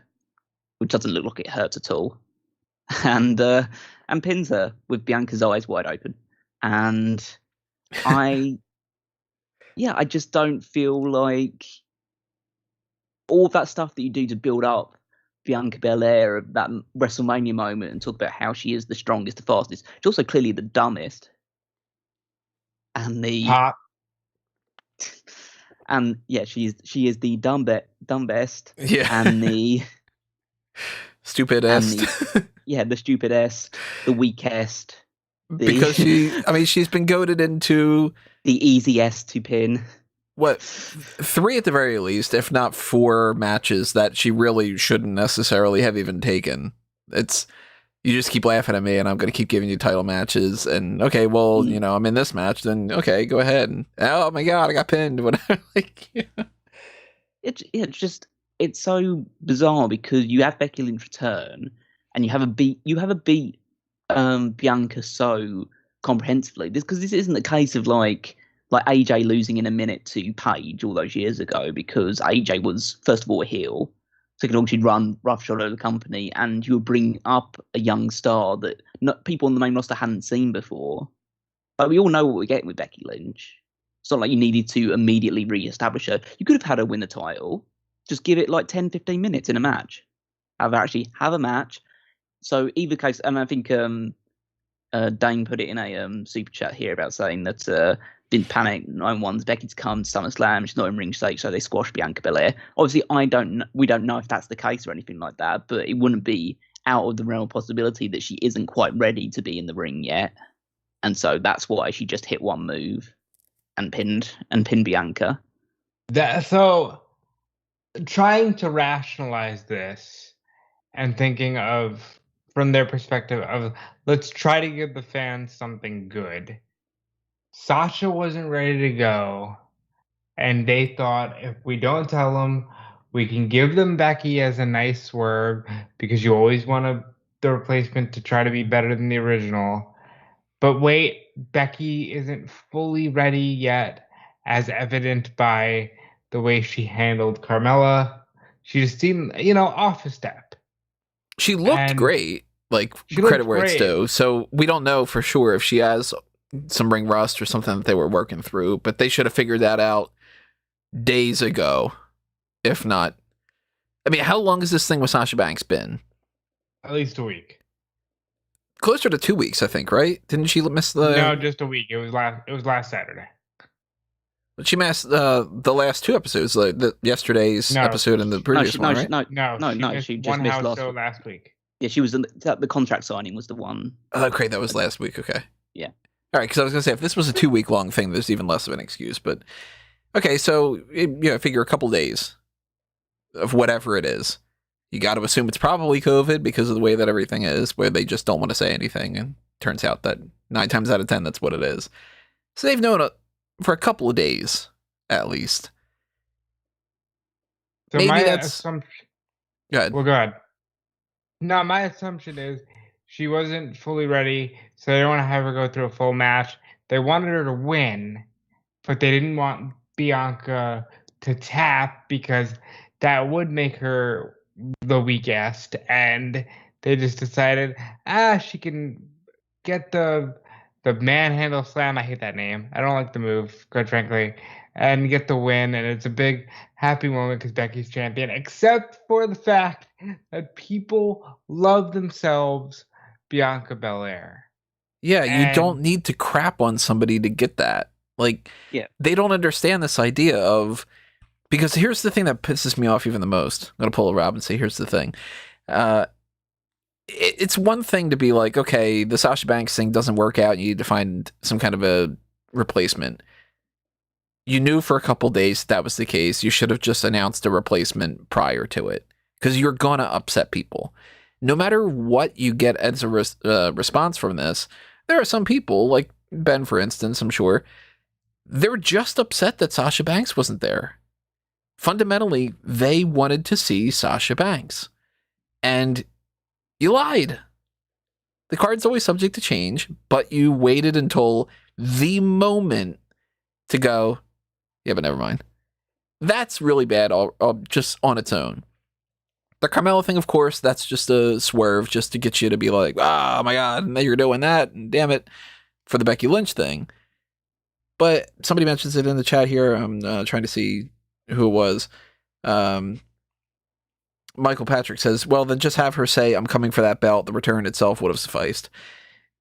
which doesn't look like it hurts at all, and pins her with Bianca's eyes wide open. And I just don't feel like all of that stuff that you do to build up Bianca Belair, that WrestleMania moment, and talk about how she is the strongest, the fastest. She's also clearly the dumbest. And and yeah, she is the dumbest. Yeah. And the stupidest. The stupidest, the weakest. Because she's been goaded into the easiest to pin. What, 3 at the very least, if not 4 matches that she really shouldn't necessarily have even taken. It's, you just keep laughing at me and I'm going to keep giving you title matches, and okay, well, I'm in this match, then okay, go ahead. And, oh my God, I got pinned. Whatever. It's so bizarre because you have Becky Lynch return and you have a beat Bianca so comprehensively. Because this isn't the case of like AJ losing in a minute to Paige all those years ago, because AJ was, first of all, a heel. Second of all, she'd run roughshod over the company, and you would bring up a young star that people on the main roster hadn't seen before. But we all know what we're getting with Becky Lynch. It's not like you needed to immediately re-establish her. You could have had her win the title. Just give it like 10, 15 minutes in a match. Have a match. So either case, and I think Dane put it in a super chat here about saying that didn't panic. No one's Becky to come to SummerSlam. She's not in ring shape, so they squash Bianca Belair. Obviously, we don't know if that's the case or anything like that, but it wouldn't be out of the realm of possibility that she isn't quite ready to be in the ring yet. And so that's why she just hit one move and pinned Bianca. So trying to rationalize this and thinking of from their perspective of let's try to give the fans something good. Sasha wasn't ready to go, and they thought if we don't tell them, we can give them Becky as a nice swerve because you always want the replacement to try to be better than the original. But wait, Becky isn't fully ready yet, as evident by the way she handled Carmella. She just seemed, off a step. She looked great, like credit where it's due. So we don't know for sure if she has some ring rust or something that they were working through, but they should have figured that out days ago, if not. I mean, how long has this thing with Sasha Banks been? At least a week. Closer to 2 weeks, I think, right? Didn't she miss the... No, just a week. It was last Saturday. But she missed the last two episodes, like yesterday's episode and the previous one, right? No, she just missed last week. Yeah, she was the contract signing was the one. Oh, great, that was last week. Okay. Yeah. All right, because I was gonna say if this was a 2 week long thing, there's even less of an excuse. But okay, so figure a couple days of whatever it is. You got to assume it's probably COVID because of the way that everything is, where they just don't want to say anything, and turns out that 9 times out of 10 that's what it is. So they've known for a couple of days at least. So maybe that's assumption. Go ahead. Well, go ahead. No, my assumption is she wasn't fully ready, so they don't want to have her go through a full match. They wanted her to win, but they didn't want Bianca to tap because that would make her the weakest, and they just decided, she can get the manhandle slam. I hate that name. I don't like the move, quite frankly, and get the win. And it's a big happy moment because Becky's champion, except for the fact that people love themselves Bianca Belair. Yeah, you don't need to crap on somebody to get that. Like, they don't understand this idea of... Because here's the thing that pisses me off even the most. I'm going to pull a Rob and say, here's the thing. It's one thing to be like, okay, the Sasha Banks thing doesn't work out. You need to find some kind of a replacement. You knew for a couple days that was the case. You should have just announced a replacement prior to it. Because you're going to upset people. No matter what you get as a response from this, there are some people, like Ben, for instance, I'm sure, they're just upset that Sasha Banks wasn't there. Fundamentally, they wanted to see Sasha Banks. And you lied. The card's always subject to change, but you waited until the moment to go, yeah, but never mind. That's really bad just on its own. The Carmella thing, of course, that's just a swerve just to get you to be like, oh my God, and you're doing that, and damn it, for the Becky Lynch thing. But somebody mentions it in the chat here. I'm trying to see who it was. Michael Patrick says, well, then just have her say, I'm coming for that belt. The return itself would have sufficed.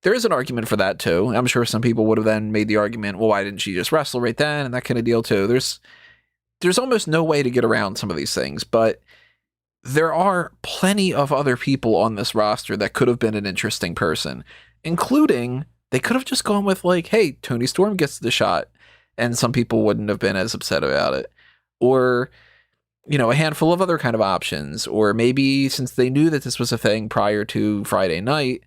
There is an argument for that, too. I'm sure some people would have then made the argument, well, why didn't she just wrestle right then? And that kind of deal, too. There's almost no way to get around some of these things, but there are plenty of other people on this roster that could have been an interesting person, including they could have just gone with like, hey, Toni Storm gets the shot, and some people wouldn't have been as upset about it. Or, a handful of other kind of options. Or maybe since they knew that this was a thing prior to Friday night,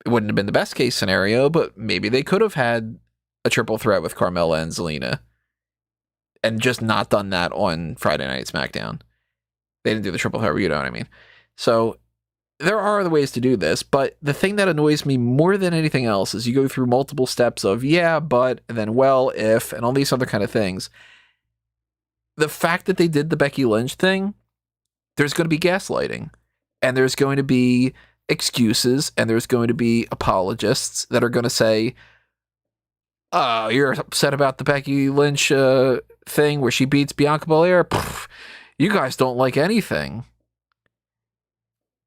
it wouldn't have been the best case scenario, but maybe they could have had a triple threat with Carmella and Zelina and just not done that on Friday Night SmackDown. They didn't do the triple threat, you know what I mean? So there are other ways to do this, but the thing that annoys me more than anything else is you go through multiple steps of, yeah, but, and then, well, if, and all these other kind of things. The fact that they did the Becky Lynch thing, there's going to be gaslighting, and there's going to be excuses, and there's going to be apologists that are going to say, Oh, you're upset about the Becky Lynch thing where she beats Bianca Belair? Pfft, you guys don't like anything.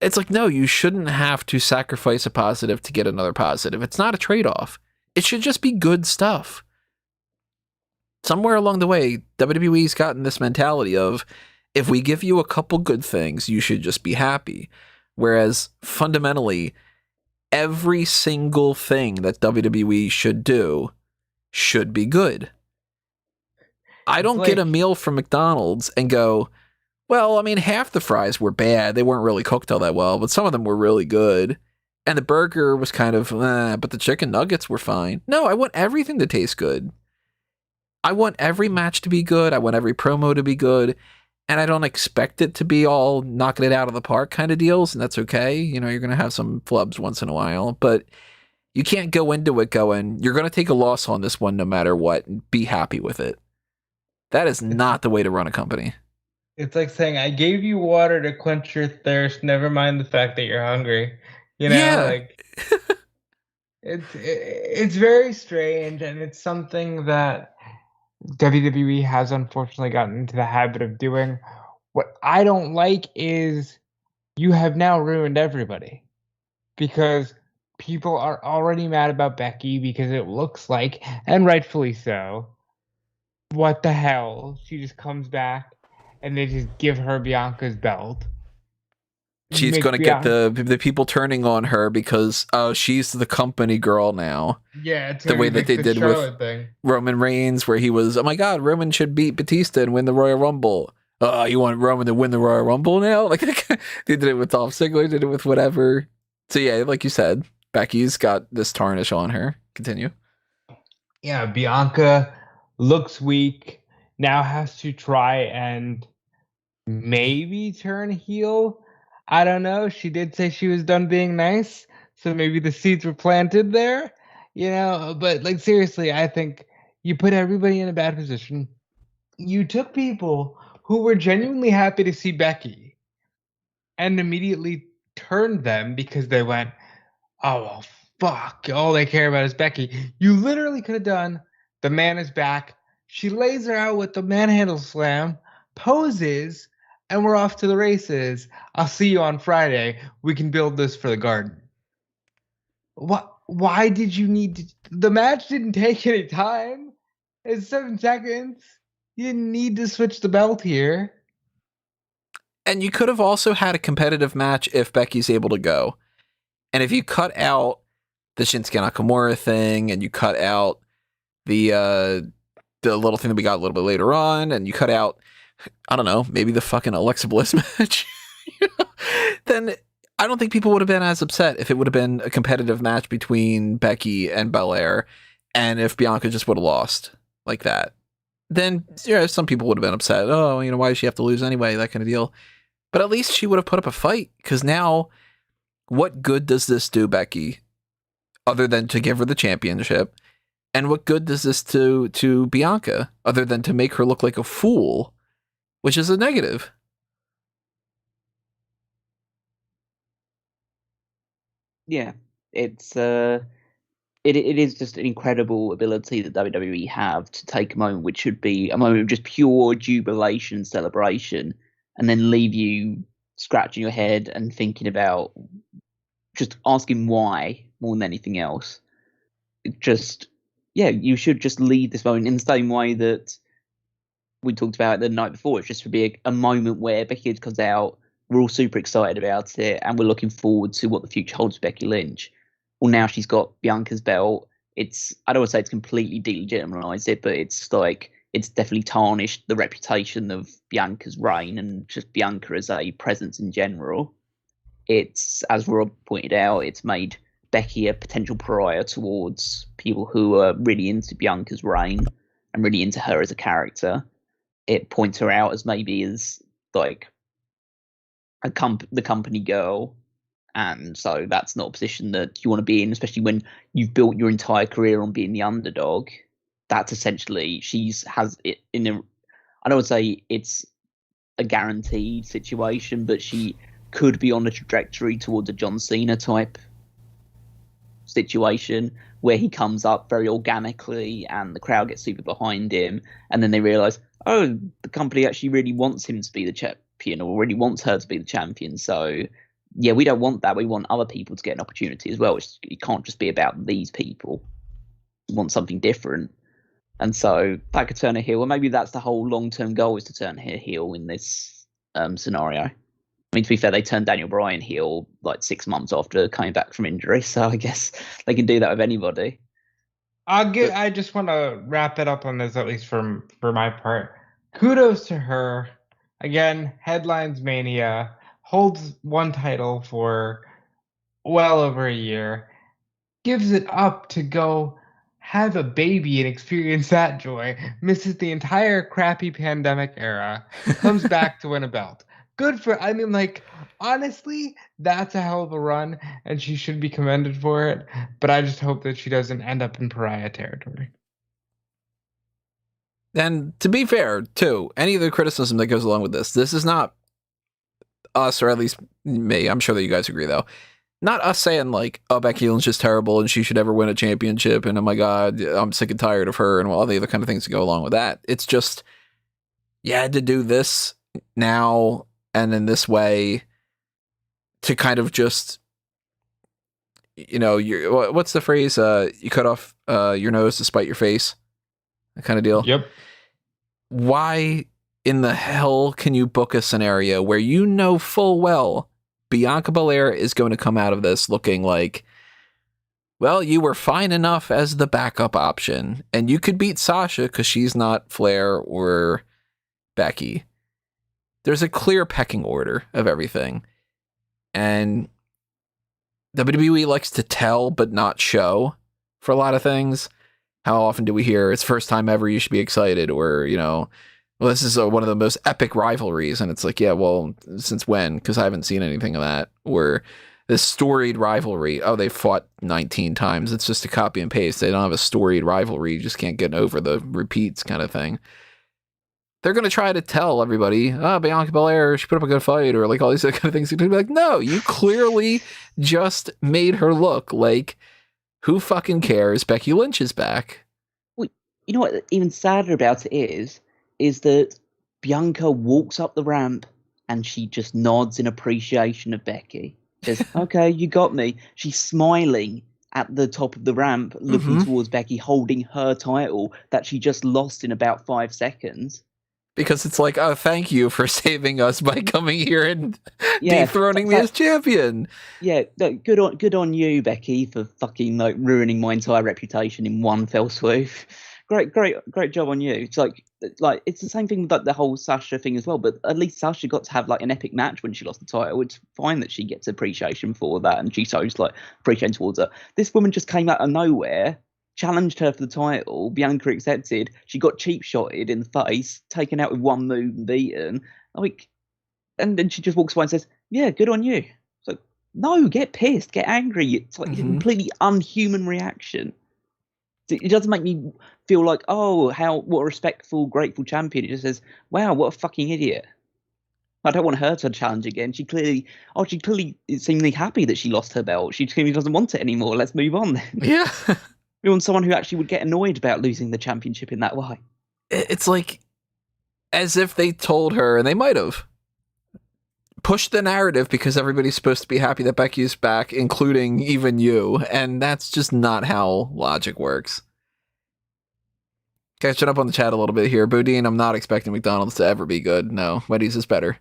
It's like, no, you shouldn't have to sacrifice a positive to get another positive. It's not a trade-off. It should just be good stuff. Somewhere along the way, WWE's gotten this mentality of, if we give you a couple good things, you should just be happy. Whereas, fundamentally, every single thing that WWE should do should be good. I don't get a meal from McDonald's and go, well, I mean, half the fries were bad. They weren't really cooked all that well, but some of them were really good. And the burger was kind of, but the chicken nuggets were fine. No, I want everything to taste good. I want every match to be good. I want every promo to be good. And I don't expect it to be all knocking it out of the park kind of deals. And that's okay. You know, you're going to have some flubs once in a while. But you can't go into it going, you're going to take a loss on this one no matter what and be happy with it. That is not the way to run a company. It's like saying, I gave you water to quench your thirst, never mind the fact that you're hungry. You know, yeah. like it's very strange, and it's something that WWE has unfortunately gotten into the habit of doing. What I don't like is you have now ruined everybody, because people are already mad about Becky because it looks like, and rightfully so, what the hell? She just comes back and they just give her Bianca's belt. She's going to get the people turning on her because, oh, she's the company girl now. Yeah, it's the way that they did with Roman Reigns, where he was, oh my God, Roman should beat Batista and win the Royal Rumble. You want Roman to win the Royal Rumble now? Like, they did it with Dolph Ziggler, did it with whatever. So yeah, like you said, Becky's got this tarnish on her. Continue. Yeah, Bianca looks weak, now has to try and maybe turn heel. I don't know. She did say she was done being nice, so maybe the seeds were planted there, you know. But like, seriously, I think you put everybody in a bad position. You took people who were genuinely happy to see Becky and immediately turned them because they went, oh, well, fuck, all they care about is Becky. You literally could have done, the man is back. She lays her out with the manhandle slam, poses, and we're off to the races. I'll see you on Friday. We can build this for the Garden. Why did you need to? The match didn't take any time. It's 7 seconds. You didn't need to switch the belt here. And you could have also had a competitive match if Becky's able to go. And if you cut out the Shinsuke Nakamura thing, and you cut out the little thing that we got a little bit later on, and you cut out, I don't know, maybe the fucking Alexa Bliss match, then I don't think people would have been as upset if it would have been a competitive match between Becky and Belair, and if Bianca just would have lost like that. Then, yeah, some people would have been upset. Oh, you know, why does she have to lose anyway? That kind of deal. But at least she would have put up a fight, because now, what good does this do Becky, other than to give her the championship? And what good does this do to Bianca, other than to make her look like a fool, which is a negative? Yeah, it's it is just an incredible ability that WWE have to take a moment which should be a moment of just pure jubilation and celebration, and then leave you scratching your head and thinking about, just asking why more than anything else. You should just leave this moment in the same way that we talked about the night before. It's just to be a moment where Becky Lynch comes out, we're all super excited about it, and we're looking forward to what the future holds for Becky Lynch. Well, now she's got Bianca's belt. I don't want to say it's completely delegitimized it, but it's definitely tarnished the reputation of Bianca's reign and just Bianca as a presence in general. It's, as Rob pointed out, it's made Becky a potential pariah towards people who are really into Bianca's reign and really into her as a character. It points her out as maybe as like the company girl, and so that's not a position that you want to be in, especially when you've built your entire career on being the underdog. That's essentially, has it in a, I don't want to say it's a guaranteed situation, but she could be on a trajectory towards a John Cena type situation where he comes up very organically and the crowd gets super behind him, and then they realize, oh, the company actually really wants him to be the champion, or really wants her to be the champion. So yeah, we don't want that. We want other people to get an opportunity as well. It can't just be about these people. We want something different. And so that could turn a heel. Or maybe that's the whole long-term goal, is to turn her heel in this scenario. I mean, to be fair, they turned Daniel Bryan heel like 6 months after coming back from injury. So I guess they can do that with anybody. I just want to wrap it up on this, at least for my part. Kudos to her. Again, Headlines Mania, holds one title for well over a year, gives it up to go have a baby and experience that joy, misses the entire crappy pandemic era, comes back to win a belt. Good for, I mean, like, honestly, that's a hell of a run, and she should be commended for it, but I just hope that she doesn't end up in pariah territory. And to be fair, too, any of the criticism that goes along with this is not us, or at least me, I'm sure that you guys agree, though, not us saying, like, oh, Becky Lynch is terrible and she should never win a championship, and oh my god, I'm sick and tired of her, and all the other kind of things that go along with that. It's just, you had to do this now and in this way to kind of just, you know, what's the phrase? You cut off your nose to spite your face, that kind of deal. Yep. Why in the hell can you book a scenario where you know full well Bianca Belair is going to come out of this looking like, well, you were fine enough as the backup option, and you could beat Sasha because she's not Flair or Becky. There's a clear pecking order of everything. And WWE likes to tell but not show for a lot of things. How often do we hear, it's first time ever, you should be excited, or, you know, well, this is one of the most epic rivalries, and it's like, yeah, well, since when? Because I haven't seen anything of that. Or this storied rivalry, oh, they fought 19 times. It's just a copy and paste. They don't have a storied rivalry. You just can't get over the repeats kind of thing. They're going to try to tell everybody, oh, Bianca Belair, she put up a good fight, or like all these kind of things. You're going to be like, no, you clearly just made her look like, who fucking cares? Becky Lynch is back. Well, you know what? Even sadder about it is that Bianca walks up the ramp and she just nods in appreciation of Becky. Says, okay, you got me. She's smiling at the top of the ramp, looking towards Becky, holding her title that she just lost in about 5 seconds. Because it's like, oh, thank you for saving us by coming here and dethroning me as champion. Yeah, no, good on you, Becky, for fucking like ruining my entire reputation in one fell swoop. Great job on you. It's like it's the same thing with like the whole Sasha thing as well. But at least Sasha got to have like an epic match when she lost the title. It's fine that she gets appreciation for that, and she shows like appreciation towards her. This woman just came out of nowhere, challenged her for the title. Bianca accepted. She got cheap shotted in the face, taken out with one move and beaten. Like, and then she just walks away and says, "Yeah, good on you." It's like, no, get pissed, get angry. It's like a completely unhuman reaction. It doesn't make me feel like, oh, what a respectful, grateful champion. It just says, wow, what a fucking idiot. I don't want her to challenge again. She clearly is seemingly happy that she lost her belt. She clearly doesn't want it anymore. Let's move on then. Yeah. We want someone who actually would get annoyed about losing the championship in that way. It's like as if they told her, and they might have pushed the narrative because everybody's supposed to be happy that Becky's back, including even you. And that's just not how logic works. Catching up on the chat a little bit here. Boudin, I'm not expecting McDonald's to ever be good. No, Wendy's is better.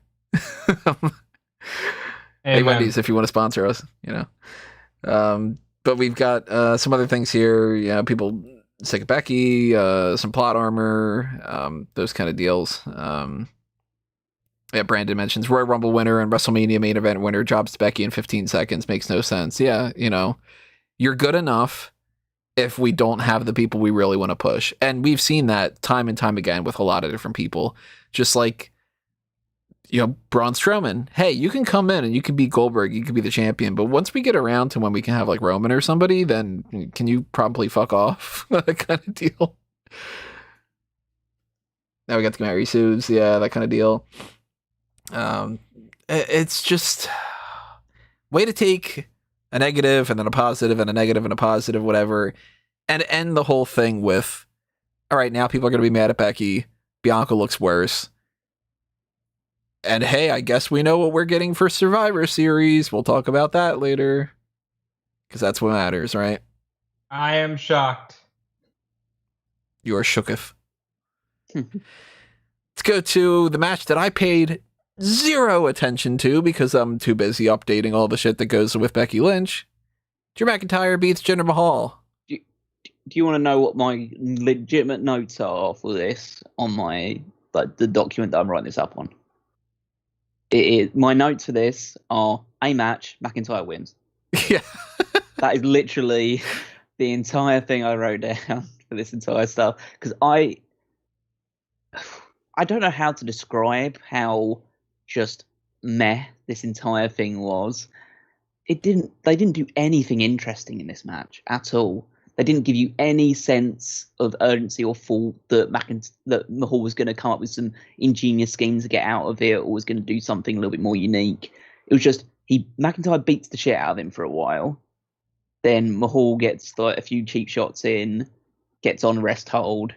Hey, Wendy's, if you want to sponsor us, you know. But we've got some other things here. You know, people sick of Becky, some plot armor, those kind of deals. Yeah, Brandon mentions Royal Rumble winner and WrestleMania main event winner drops to Becky in 15 seconds. Makes no sense. Yeah, you know, you're good enough if we don't have the people we really want to push. And we've seen that time and time again with a lot of different people. Just like, you know, Braun Strowman. Hey, you can come in and you can be Goldberg. You can be the champion. But once we get around to when we can have like Roman or somebody, then can you probably fuck off? That kind of deal. Now we got the Mary Sues. Yeah, that kind of deal. It's just way to take a negative and then a positive and a negative and a positive, whatever, and end the whole thing with, all right, now people are going to be mad at Becky. Bianca looks worse. And hey, I guess we know what we're getting for Survivor Series. We'll talk about that later. Because that's what matters, right? I am shocked. You are shooketh. Let's go to the match that I paid zero attention to because I'm too busy updating all the shit that goes with Becky Lynch. Drew McIntyre beats Jinder Mahal. Do you want to know what my legitimate notes are for this on my the document that I'm writing this up on? My notes for this are a match, McIntyre wins. Yeah. That is literally the entire thing I wrote down for this entire stuff. Because I don't know how to describe how just meh this entire thing was. They didn't do anything interesting in this match at all. They didn't give you any sense of urgency or thought that Mahal was going to come up with some ingenious schemes to get out of it or was going to do something a little bit more unique. It was just McIntyre beats the shit out of him for a while. Then Mahal gets like a few cheap shots in, gets on rest hold.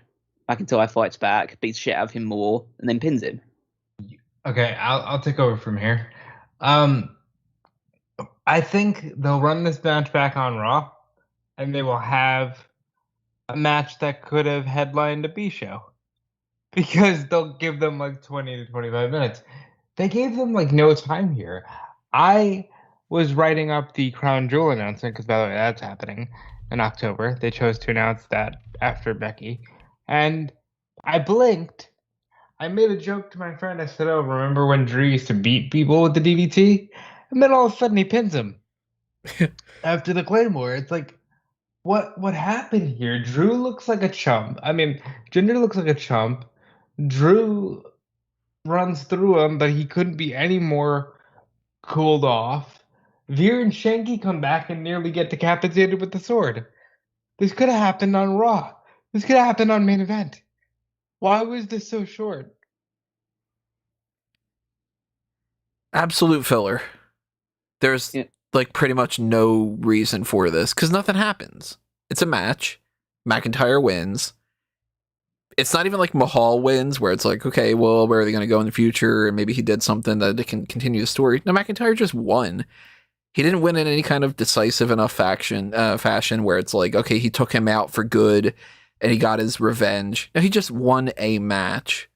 McIntyre fights back, beats the shit out of him more, and then pins him. Okay, I'll take over from here. I think they'll run this match back on Raw, and they will have a match that could have headlined a B show. Because they'll give them like 20 to 25 minutes. They gave them like no time here. I was writing up the Crown Jewel announcement, because by the way, that's happening in October. They chose to announce that after Becky. And I blinked. I made a joke to my friend. I said, oh, remember when Drew used to beat people with the DVT? And then all of a sudden he pins him. After the Claymore. It's like, what happened here? Drew looks like a chump. I mean, Jinder looks like a chump. Drew runs through him, but he couldn't be any more cooled off. Veer and Shanky come back and nearly get decapitated with the sword. This could have happened on Raw. This could have happened on Main Event. Why was this so short? Absolute filler. There's like pretty much no reason for this because nothing happens. It's a match. McIntyre wins. It's not even like Mahal wins where it's like, okay, well, where are they going to go in the future? And maybe he did something that they can continue the story. No, McIntyre just won. He didn't win in any kind of decisive enough fashion where it's like, okay, he took him out for good and he got his revenge. No, he just won a match.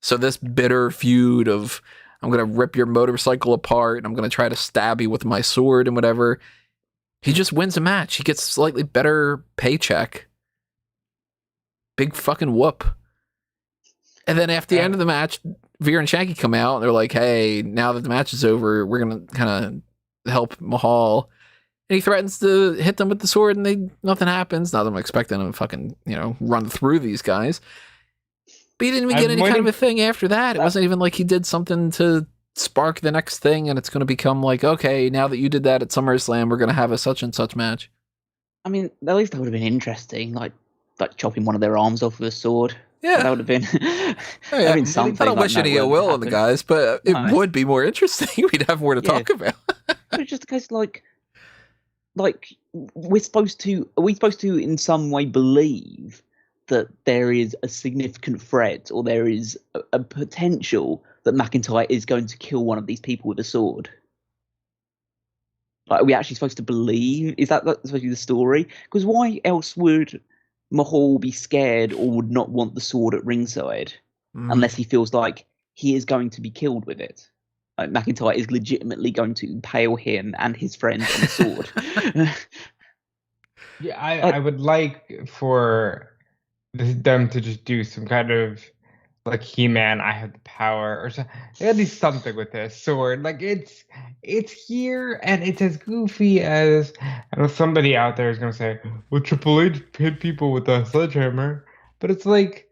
So this bitter feud of, I'm going to rip your motorcycle apart and I'm going to try to stab you with my sword and whatever. He just wins a match. He gets slightly better paycheck. Big fucking whoop. And then after the end of the match, Veer and Shanky come out and they're like, hey, now that the match is over, we're going to kind of help Mahal. And he threatens to hit them with the sword and nothing happens. Not that I'm expecting him to fucking, run through these guys. But he didn't even get any kind of a thing after that. It wasn't even like he did something to spark the next thing and it's going to become like, okay, now that you did that at SummerSlam, we're going to have a such and such match. I mean, at least that would have been interesting, like chopping one of their arms off with a sword. Yeah. That would have been, something. I don't wish any ill will on the guys, but it would be more interesting. We'd have more to talk about. It's just a case like are we supposed to in some way believe that there is a significant threat or there is a potential that McIntyre is going to kill one of these people with a sword? Like, are we actually supposed to believe? Is that supposed to be the story? Because why else would Mahal be scared or would not want the sword at ringside unless he feels like he is going to be killed with it? Like, McIntyre is legitimately going to impale him and his friend on a sword. Yeah, I would like for them to just do some kind of like He-Man, I have the power, or something. They gotta do something with this sword. Like it's here and it's as goofy as, I know somebody out there is gonna say, well, Triple H hit people with a sledgehammer, but it's like,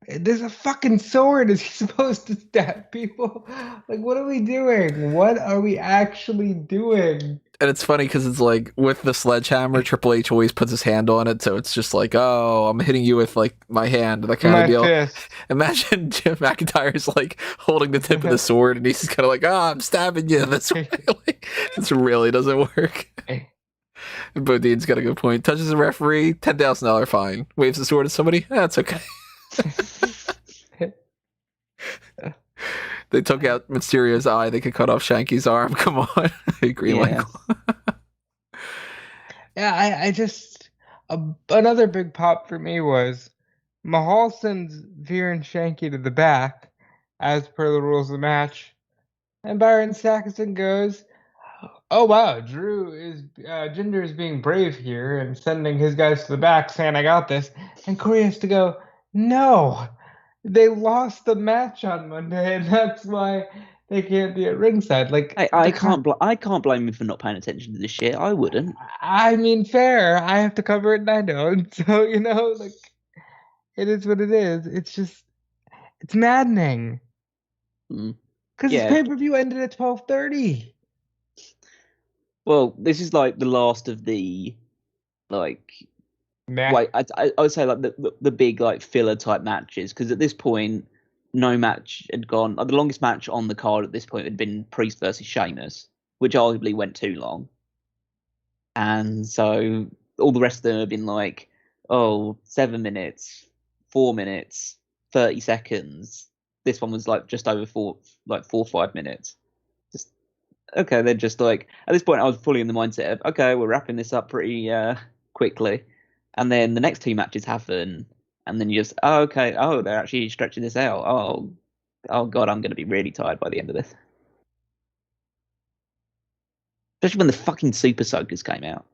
there's a fucking sword. Is he supposed to stab people? Like, what are we doing? What are we actually doing? And it's funny because it's like with the sledgehammer, Triple H always puts his hand on it, so it's just like, oh, I'm hitting you with like my hand, that kind of deal. Fist. Imagine Jim McIntyre's like holding the tip of the sword, and he's kind of like, oh, I'm stabbing you this way. Like, this really doesn't work. Bodine's got a good point. Touches the referee, $10,000 fine. Waves the sword at somebody, that's okay. They took out Mysterio's eye. They could cut off Shanky's arm. Come on. I agree, Yeah. Michael. Yeah, I just another big pop for me was Mahal sends Veer and Shanky to the back, as per the rules of the match, and Byron Saxton goes, "Oh wow, Jinder is being brave here and sending his guys to the back, saying I got this," and Corey has to go, "No, they lost the match on Monday, and that's why they can't be at ringside." Like I can't blame him for not paying attention to this shit. I wouldn't. I mean, fair. I have to cover it and I don't. So, like, it is what it is. It's just, it's maddening. Mm. Because Yeah. this pay-per-view ended at 12:30. Well, this is like the last of the, like, Meh. like I would say like the big like filler type matches, because at this point no match had gone. The longest match on the card at this point had been Priest versus Sheamus, which arguably went too long. And so all the rest of them have been like, 7 minutes, 4 minutes, 30 seconds. This one was like just over 4 or 5 minutes. Just okay, they're just like, at this point I was fully in the mindset of, okay, we're wrapping this up pretty quickly. And then the next two matches happen, and then you just, they're actually stretching this out. Oh god, I'm going to be really tired by the end of this. Especially when the fucking Super Soakers came out.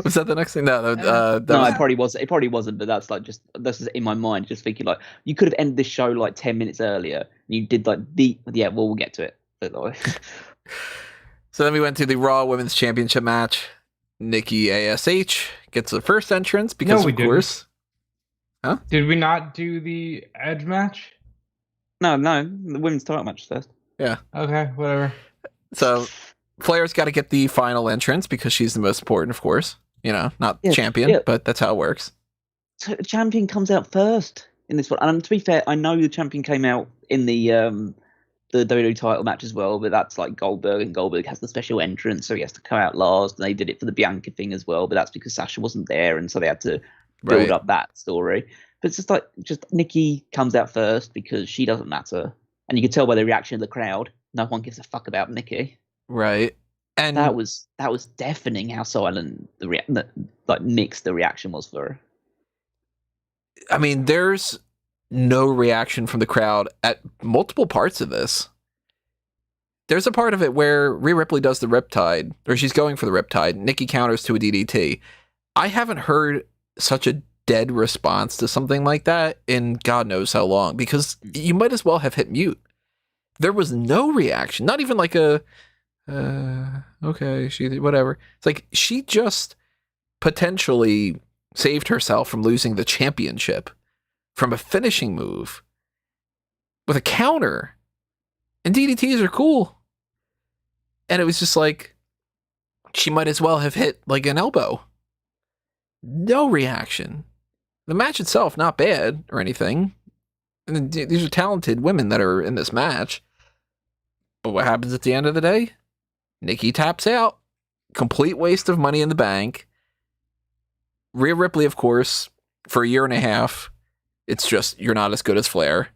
Was that the next thing? No, No, it probably was. It probably wasn't. But that's just in my mind, just thinking like you could have ended this show like 10 minutes earlier. And you did like we'll get to it. But, like, so then we went to the Raw Women's Championship match. Nikki A.S.H. gets the first entrance because, No, we of course. Huh? Did we not do the Edge match? No, the women's title match first. Yeah. Okay, whatever. So Flair's got to get the final entrance because she's the most important, of course. Not champion, but that's how it works. So the champion comes out first in this one. And to be fair, I know the champion came out in the WWE title match as well, but that's like Goldberg, and Goldberg has the special entrance, so he has to come out last. And they did it for the Bianca thing as well, but that's because Sasha wasn't there, and so they had to build up that story. But it's just Nikki comes out first because she doesn't matter, and you can tell by the reaction of the crowd, no one gives a fuck about Nikki. Right. And that was deafening how silent mixed the reaction was for her. I mean, there's no reaction from the crowd at multiple parts of this. There's a part of it where Rhea Ripley does the Riptide, or she's going for the Riptide. Nikki counters to a DDT. I haven't heard such a dead response to something like that in God knows how long, because you might as well have hit mute. There was no reaction, not even like a, okay, whatever. It's like she just potentially saved herself from losing the championship from a finishing move with a counter. And DDTs are cool. And it was just like, she might as well have hit like an elbow. No reaction. The match itself, not bad or anything. And these are talented women that are in this match. But what happens at the end of the day? Nikki taps out. Complete waste of money in the bank. Rhea Ripley, of course, for a year and a half, it's just, you're not as good as Flair.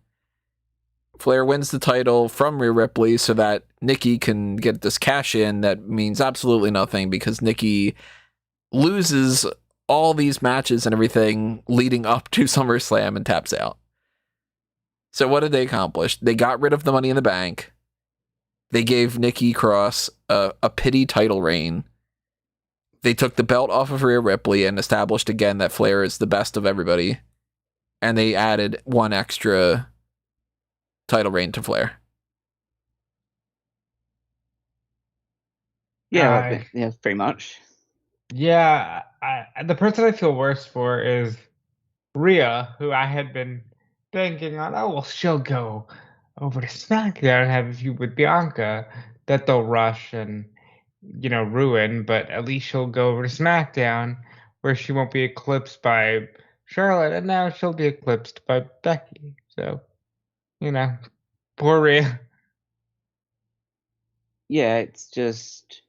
Flair wins the title from Rhea Ripley so that Nikki can get this cash in that means absolutely nothing, because Nikki loses all these matches and everything leading up to SummerSlam and taps out. So what did they accomplish? They got rid of the Money in the Bank. They gave Nikki Cross a pity title reign. They took the belt off of Rhea Ripley and established again that Flair is the best of everybody. And they added one extra title reign to Flair. Yeah, pretty much. Yeah, the person I feel worse for is Rhea, who I had been banking on, she'll go over to SmackDown and have a feud with Bianca that they'll rush and, ruin, but at least she'll go over to SmackDown where she won't be eclipsed by Charlotte, and now she'll be eclipsed by Becky. So, poor Rhea. Yeah, it's just,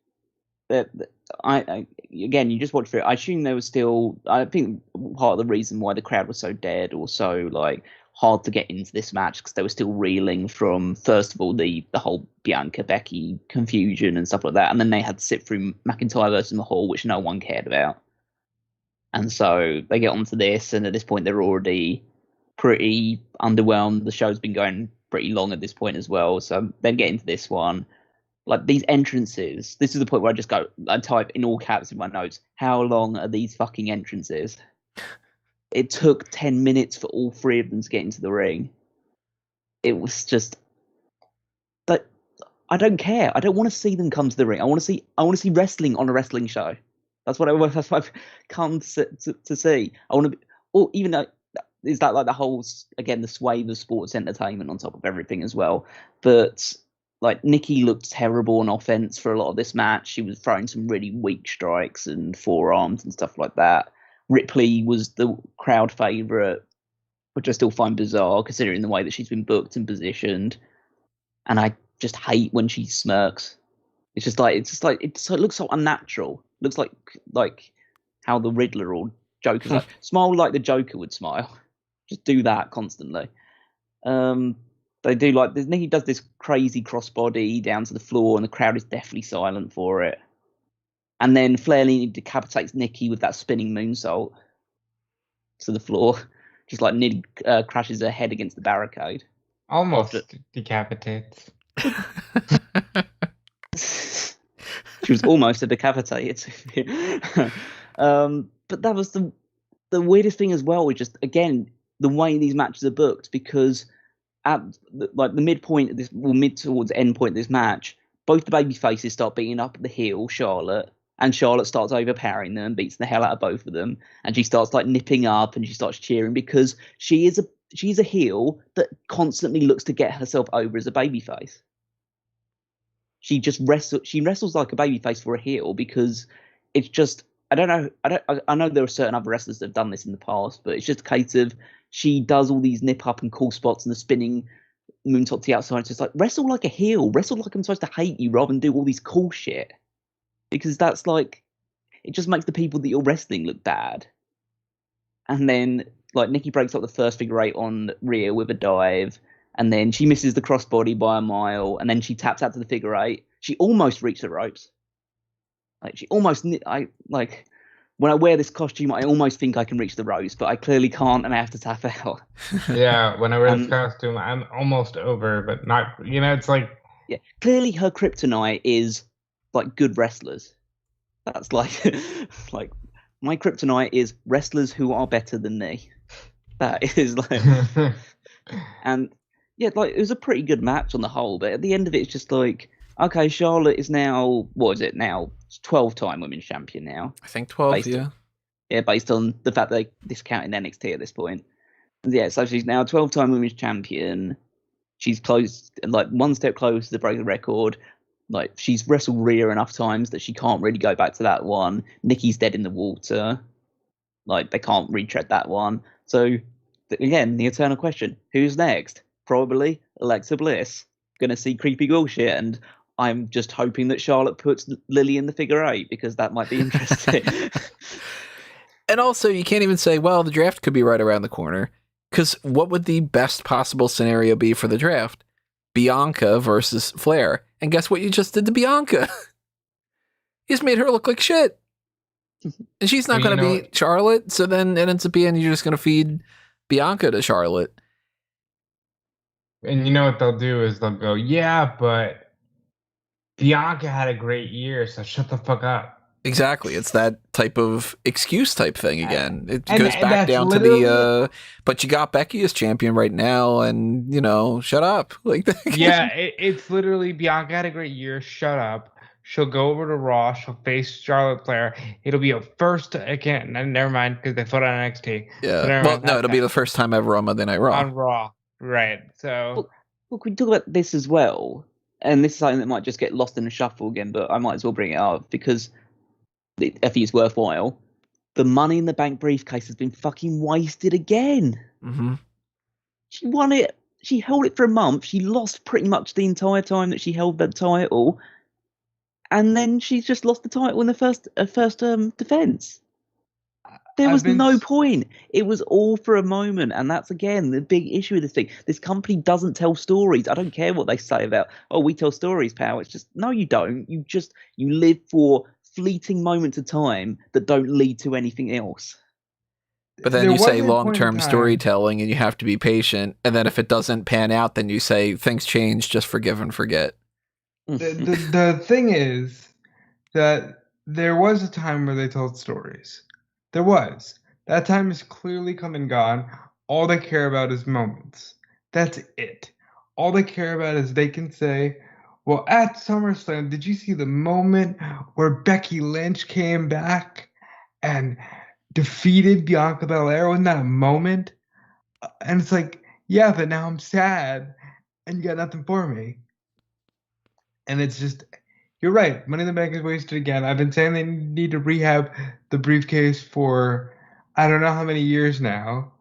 again, you just watch through it. I assume there was still. I think part of the reason why the crowd was so dead or so like hard to get into this match because they were still reeling from, first of all, the whole Bianca Becky confusion and stuff like that, and then they had to sit through McIntyre versus Mahal, which no one cared about. And so they get onto this, and at this point they're already pretty underwhelmed. The show's been going pretty long at this point as well, so then get into this one. Like, these entrances, this is the point where I type in all caps in my notes, how long are these fucking entrances? It took 10 minutes for all three of them to get into the ring. It was just, but I don't care. I don't want to see them come to the ring. I want to see wrestling on a wrestling show. That's what I've come to see. I want to, or even though, is that like the whole, again, the swathe of sports entertainment on top of everything as well. But like, Nikki looked terrible on offense for a lot of this match. She was throwing some really weak strikes and forearms and stuff like that. Ripley was the crowd favorite, which I still find bizarre considering the way that she's been booked and positioned. And I just hate when she smirks. It looks so unnatural. It looks like how the Riddler or Joker's like, smile like the Joker would smile. Just do that constantly. They do like this. Nikki does this crazy crossbody down to the floor, and the crowd is definitely silent for it. And then Flair decapitates Nikki with that spinning moonsault to the floor, just like nearly crashes her head against the barricade. Almost decapitates. She was almost decapitated. But that was the weirdest thing as well. Was just, again, the way these matches are booked, because at the midpoint of this, well, mid towards the end point of this match, both the baby faces start beating up the heel Charlotte, and Charlotte starts overpowering them and beats the hell out of both of them, and she starts like nipping up and she starts cheering because she's a heel that constantly looks to get herself over as a babyface. She wrestles like a babyface for a heel because it's just, I know there are certain other wrestlers that have done this in the past, but it's just a case of she does all these nip up and cool spots and the spinning moonsault to the outside. It's just like, wrestle like a heel, wrestle like I'm supposed to hate you rather than do all these cool shit. Because that's like, it just makes the people that you're wrestling look bad. And then like Nikki breaks up the first figure eight on Rhea with a dive, and then she misses the crossbody by a mile, and then she taps out to the figure eight. She almost reached the ropes. Like, she almost, when I wear this costume, I almost think I can reach the ropes, but I clearly can't, and I have to tap out. Yeah, when I wear this costume, I'm almost over, but not, it's like... Yeah, clearly her kryptonite is, like, good wrestlers. That's like, like, my kryptonite is wrestlers who are better than me. That is, like... And, yeah, like, it was a pretty good match on the whole, but at the end of it, it's just like, okay, Charlotte is now, what is it now? 12-time women's champion now. I think 12, yeah. Based on the fact they discounted NXT at this point. Yeah, so she's now 12-time women's champion. She's close, like, one step closer to break the record. Like, she's wrestled Rhea enough times that she can't really go back to that one. Nikki's dead in the water. Like, they can't retread that one. So, again, the eternal question, who's next? Probably Alexa Bliss. Gonna see creepy bullshit, and I'm just hoping that Charlotte puts Lily in the figure eight because that might be interesting. And also, you can't even say, well, the draft could be right around the corner, because what would the best possible scenario be for the draft? Bianca versus Flair. And guess what you just did to Bianca? You just made her look like shit. And she's not going to beat Charlotte, so then it ends up being you're just going to feed Bianca to Charlotte. And you know what they'll do is they'll go, yeah, but Bianca had a great year, so shut the fuck up. Exactly. It's that type of excuse type thing again. It goes back down to the, but you got Becky as champion right now, and, shut up. Like, yeah, it's literally Bianca had a great year, shut up. She'll go over to Raw, she'll face Charlotte Flair. It'll be a first, again, never mind, because they put on NXT. Yeah, well, no, it'll be the first time ever on Monday Night Raw. On Raw. Right, so... Look, we talk about this as well, and this is something that might just get lost in the shuffle again, but I might as well bring it up, because I think it's worthwhile. The Money in the Bank briefcase has been fucking wasted again. Mm-hmm. She won it, she held it for a month, she lost pretty much the entire time that she held the title, and then she's just lost the title in the first defense. There was no point. It was all for a moment, and that's again the big issue with this thing. This company doesn't tell stories. I don't care what they say about, oh, we tell stories, pal. It's just, no, you don't. You live for fleeting moments of time that don't lead to anything else. But then you say long-term storytelling, and you have to be patient. And then if it doesn't pan out, then you say things change. Just forgive and forget. The thing is that there was a time where they told stories. There was. That time is clearly come and gone. All they care about is moments. That's it. All they care about is they can say, well, at SummerSlam, did you see the moment where Becky Lynch came back and defeated Bianca Belair? Wasn't that a moment? And it's like, yeah, but now I'm sad and you got nothing for me. And it's just, you're right. Money in the Bank is wasted again. I've been saying they need to rehab the briefcase for I don't know how many years now.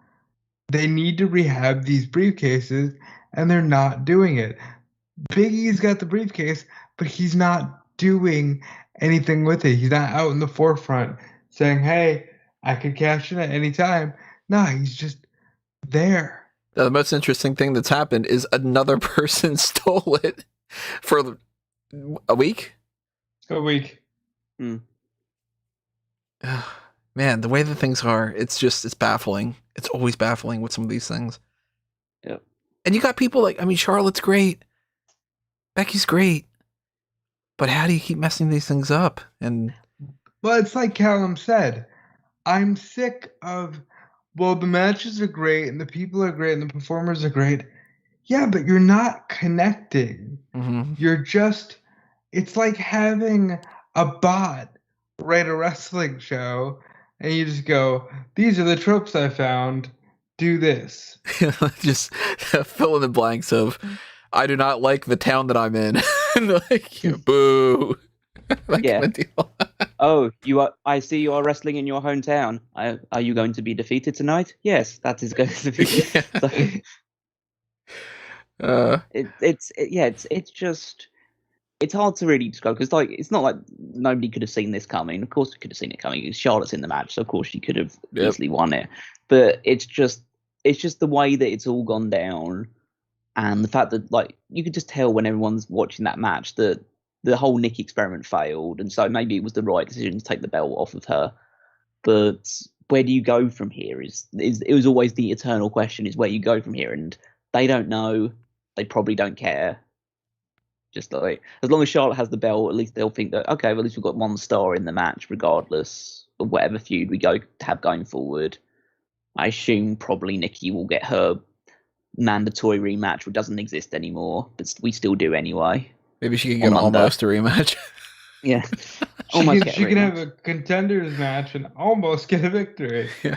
They need to rehab these briefcases, and they're not doing it. Big E's got the briefcase, but he's not doing anything with it. He's not out in the forefront saying, hey, I could cash in at any time. No, he's just there. The most interesting thing that's happened is another person stole it for a week? A week. Man, the way that things are, it's baffling. It's always baffling with some of these things. Yep. And you got people like, I mean, Charlotte's great. Becky's great. But how do you keep messing these things up? And well, it's like Callum said. I'm sick of, well, the matches are great and the people are great and the performers are great. Yeah, but you're not connecting. Mm-hmm. You're just, it's like having a bot write a wrestling show and you just go, these are the tropes I found, do this. Just fill in the blanks of, I do not like the town that I'm in. Like, boo. That Yeah. kind of deal. Oh, I see you are wrestling in your hometown. Are you going to be defeated tonight? Yes, that is going to be. So, it's just, it's hard to really describe because like it's not like nobody could have seen this coming. Of course, we could have seen it coming. Charlotte's in the match, so of course she could have easily won it. But it's just the way that it's all gone down, and the fact that like you could just tell when everyone's watching that match that the whole Nikki experiment failed, and so maybe it was the right decision to take the belt off of her. But where do you go from here? It was always the eternal question: is where you go from here, and they don't know. They probably don't care. Just like as long as Charlotte has the belt, at least they'll think that okay, well, at least we've got one star in the match, regardless of whatever feud we go to have going forward. I assume probably Nikki will get her mandatory rematch, which doesn't exist anymore, but we still do anyway. Maybe she can get almost a rematch. Yeah, she can have a contenders match and almost get a victory. Yeah.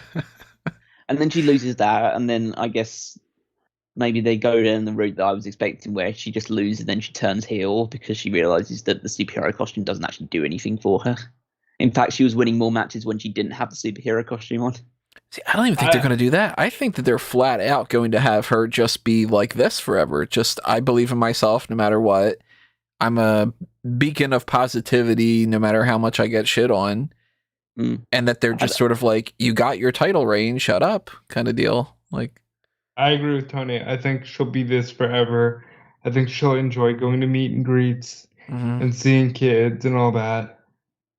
And then she loses that, and then I guess maybe they go down the route that I was expecting, where she just loses and then she turns heel because she realizes that the superhero costume doesn't actually do anything for her. In fact, she was winning more matches when she didn't have the superhero costume on. See, I don't even think they're going to do that. I think that they're flat out going to have her just be like this forever. Just, I believe in myself no matter what. I'm a beacon of positivity no matter how much I get shit on. And that they're just sort of like, you got your title reign, shut up kind of deal. Like, I agree with Tony. I think she'll be this forever. I think she'll enjoy going to meet and greets and seeing kids and all that.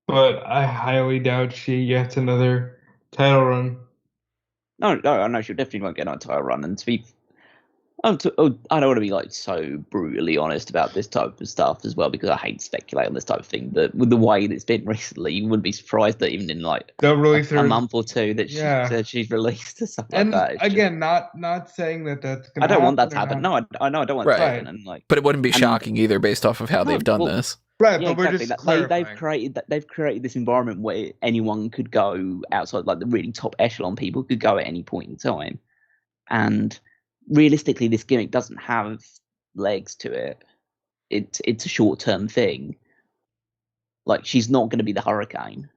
But I highly doubt she gets another title run. No, she definitely won't get another title run. And to be, I don't want to be like so brutally honest about this type of stuff as well, because I hate to speculate on this type of thing. But with the way that it's been recently, you wouldn't be surprised that even in like a month or two that she said she's released or something and like that. Again, not saying that that's going to happen. I don't want that to happen. No, I know I don't want that to happen. And like, but it wouldn't be shocking either based off of how they've done this. Right, yeah, but exactly. we're just they've created this environment where anyone could go outside, like the really top echelon people could go at any point in time. And realistically, this gimmick doesn't have legs to it. It's a short-term thing. Like, she's not going to be the Hurricane.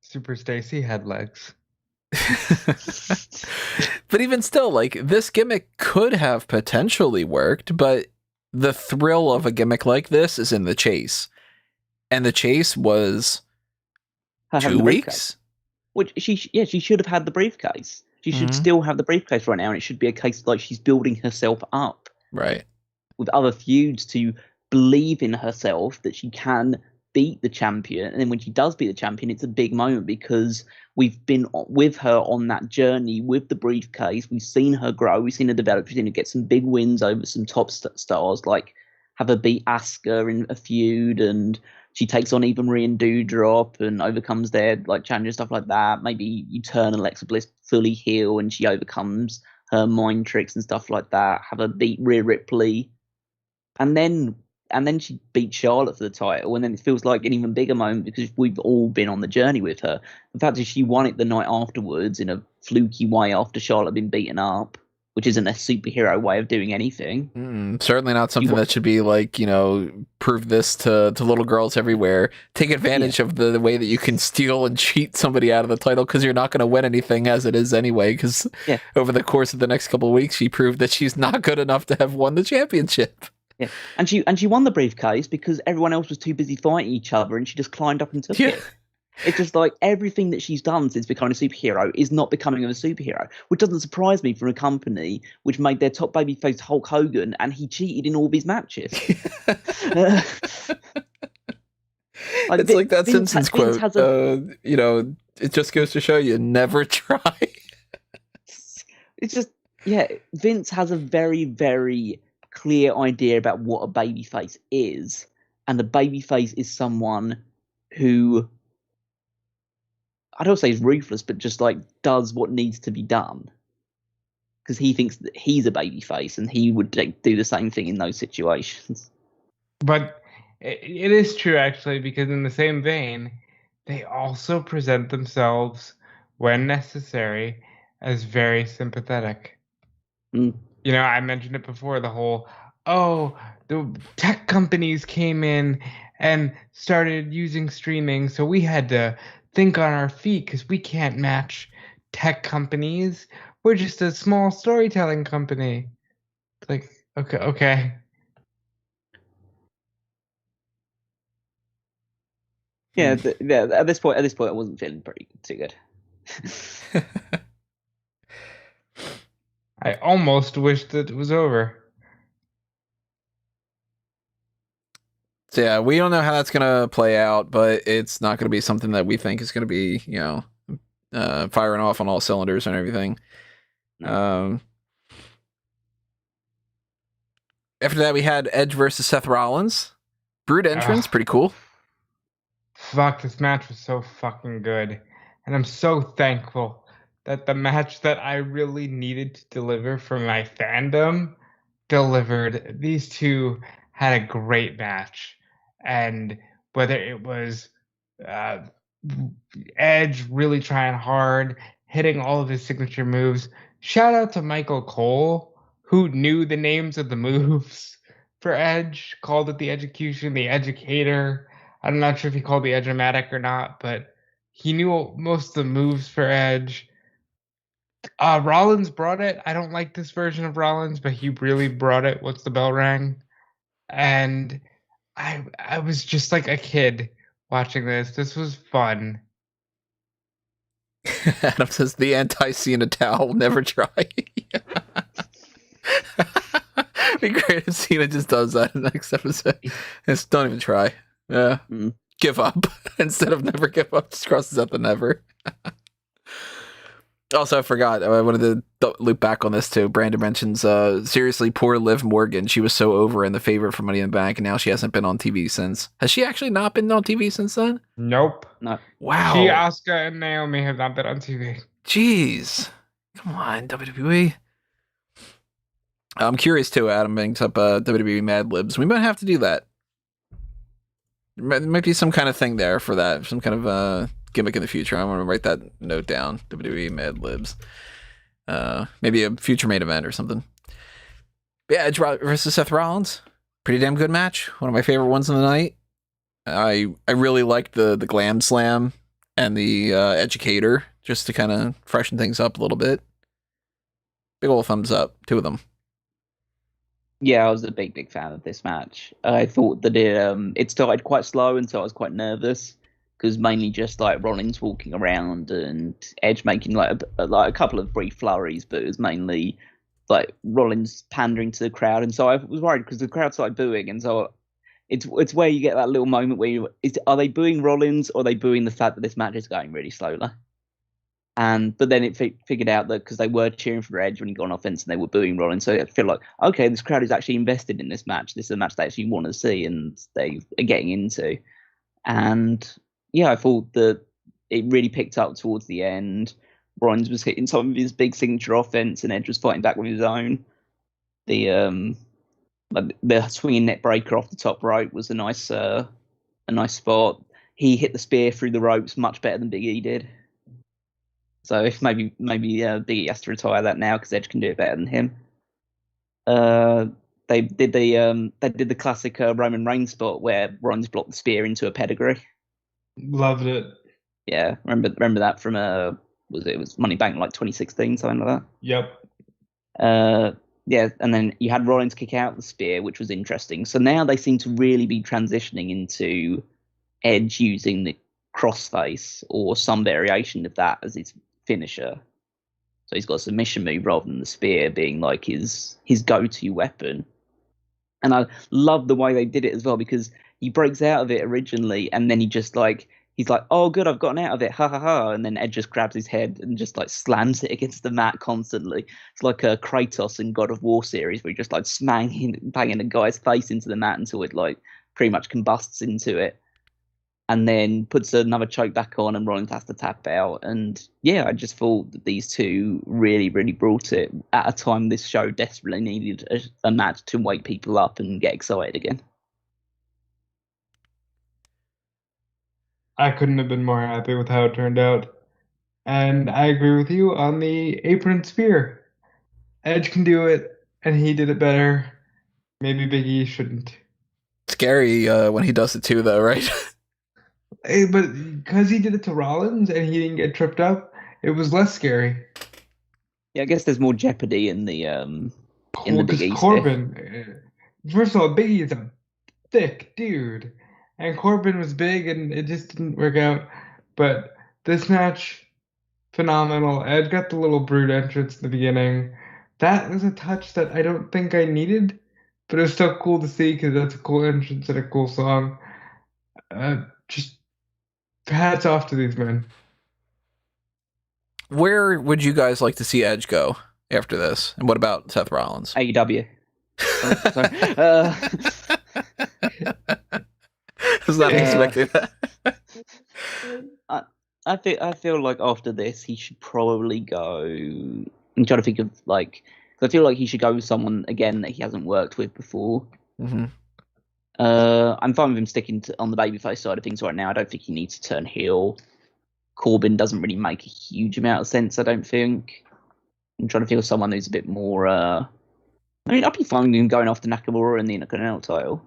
Super Stacy had legs. But even still, like, this gimmick could have potentially worked, but the thrill of a gimmick like this is in the chase. And the chase was Her having 2 the weeks. briefcase. Which she should have had the briefcase. She should still have the briefcase right now, and it should be a case like she's building herself up, Right. with other feuds to believe in herself that she can beat the champion. And then when she does beat the champion, it's a big moment because we've been with her on that journey with the briefcase. We've seen her grow. We've seen her develop. We've seen her get some big wins over some top stars, like have her beat Asuka in a feud, and she takes on Eva Marie and Doudrop and overcomes their like challenger, stuff like that. Maybe you turn Alexa Bliss fully heel and she overcomes her mind tricks and stuff like that. Have her beat Rhea Ripley, and then she beat Charlotte for the title, and then it feels like an even bigger moment because we've all been on the journey with her. The fact is, she won it the night afterwards in a fluky way after Charlotte had been beaten up, which isn't a superhero way of doing anything. Certainly not something that should be like, prove this to little girls everywhere. Take advantage of the way that you can steal and cheat somebody out of the title, because you're not going to win anything as it is anyway, because over the course of the next couple of weeks, she proved that she's not good enough to have won the championship. Yeah, and she won the briefcase because everyone else was too busy fighting each other, and she just climbed up and took it. It's just like everything that she's done since becoming a superhero is not becoming of a superhero, which doesn't surprise me from a company which made their top babyface Hulk Hogan, and he cheated in all of his matches. It's like that Simpsons quote. It just goes to show you, never try. It's just, Vince has a very, very clear idea about what a babyface is, and a babyface is someone who, I don't say he's ruthless, but just like does what needs to be done, because he thinks that he's a babyface and he would do the same thing in those situations. But it is true, actually, because in the same vein, they also present themselves, when necessary, as very sympathetic. I mentioned it before, the whole, the tech companies came in and started using streaming, so we had to think on our feet because we can't match tech companies. We're just a small storytelling company. It's like, okay. Yeah, at this point, I wasn't feeling too good. I almost wished that it was over. So yeah, we don't know how that's gonna play out, but it's not gonna be something that we think is gonna be, firing off on all cylinders and everything. After that, we had Edge versus Seth Rollins. Brood entrance, pretty cool. Fuck, this match was so fucking good, and I'm so thankful that the match that I really needed to deliver for my fandom delivered. These two had a great match, and whether it was Edge really trying hard, hitting all of his signature moves. Shout out to Michael Cole, who knew the names of the moves for Edge, called it the execution, the educator. I'm not sure if he called the Edge-o-matic or not, but he knew most of the moves for Edge. Rollins brought it. I don't like this version of Rollins, but he really brought it once the bell rang. And I was just like a kid watching this. This was fun. Adam says the anti-Cena towel, never try. Be great if Cena just does that in the next episode. Just don't even try. Give up. Instead of never give up, just crosses out the never. Also, I forgot. I wanted to loop back on this too. Brandon mentions, seriously, poor Liv Morgan. She was so over in the favorite for Money in the Bank, and now she hasn't been on TV since. Has she actually not been on TV since then? Nope. No. Wow. She, Asuka, and Naomi have not been on TV. Jeez. Come on, WWE. I'm curious too. Adam brings up WWE Mad Libs. We might have to do that. There might be some kind of thing there for that. Some kind of gimmick in the future. I want to write that note down. WWE Mad Libs. Maybe a future main event or something. But yeah, Edge versus Seth Rollins. Pretty damn good match. One of my favorite ones of the night. I really liked the Glam Slam and the Educator, just to kind of freshen things up a little bit. Big ol' thumbs up. Two of them. Yeah, I was a big fan of this match. I thought that it started quite slow, and so I was quite nervous because mainly just like Rollins walking around and Edge making like a couple of brief flurries, but it was mainly like Rollins pandering to the crowd, and so I was worried because the crowd started booing, and so it's where you get that little moment where are they booing Rollins or are they booing the fact that this match is going really slowly? But then it figured out that because they were cheering for Edge when he got on offense and they were booing Rollins, so I feel like, okay, this crowd is actually invested in this match. This is a match they actually want to see and they are getting into. And yeah, I thought that it really picked up towards the end. Rollins was hitting some of his big signature offense and Edge was fighting back with his own. The swinging neck breaker off the top rope was a nice spot. He hit the spear through the ropes much better than Big E did. So if maybe Big E has to retire that now because Edge can do it better than him. They did the classic Roman Reigns spot where Rollins blocked the spear into a pedigree. Loved it. Yeah, remember that from it was Money Bank like 2016, something like that. Yep. Yeah, and then you had Rollins kick out the spear, which was interesting. So now they seem to really be transitioning into Edge using the crossface or some variation of that as his finisher. So he's got a submission move rather than the spear being like his go-to weapon. And I love the way they did it as well because he breaks out of it originally and then he's like, oh good, I've gotten out of it, ha ha ha, and then Edge just grabs his head and just like slams it against the mat constantly. It's like a Kratos in God of War series where he just like banging a guy's face into the mat until it like pretty much combusts into it. And then puts another choke back on and Rollins has to tap out. And yeah, I just thought that these two really, really brought it at a time this show desperately needed a match to wake people up and get excited again. I couldn't have been more happy with how it turned out. And I agree with you on the apron spear. Edge can do it, and he did it better. Maybe Big E shouldn't. Scary when he does it too, though, right? But because he did it to Rollins and he didn't get tripped up, it was less scary. Yeah, I guess there's more jeopardy in the Big E Corbin. First of all, Big E is a thick dude, and Corbin was big, and it just didn't work out. But this match, phenomenal. Edge got the little brood entrance in the beginning. That was a touch that I don't think I needed, but it was still cool to see because that's a cool entrance and a cool song. Just hats off to these men. Where would you guys like to see Edge go after this? And what about Seth Rollins? AEW. Was not expecting that. I feel like after this he should probably go. I'm trying to think of like. I feel like he should go with someone again that he hasn't worked with before. Mm-hmm. I'm fine with him sticking on the babyface side of things right now. I don't think he needs to turn heel. Corbin doesn't really make a huge amount of sense, I don't think. I'm trying to think of someone who's a bit more. I mean, I'd be fine with him going after Nakamura in the Intercontinental title.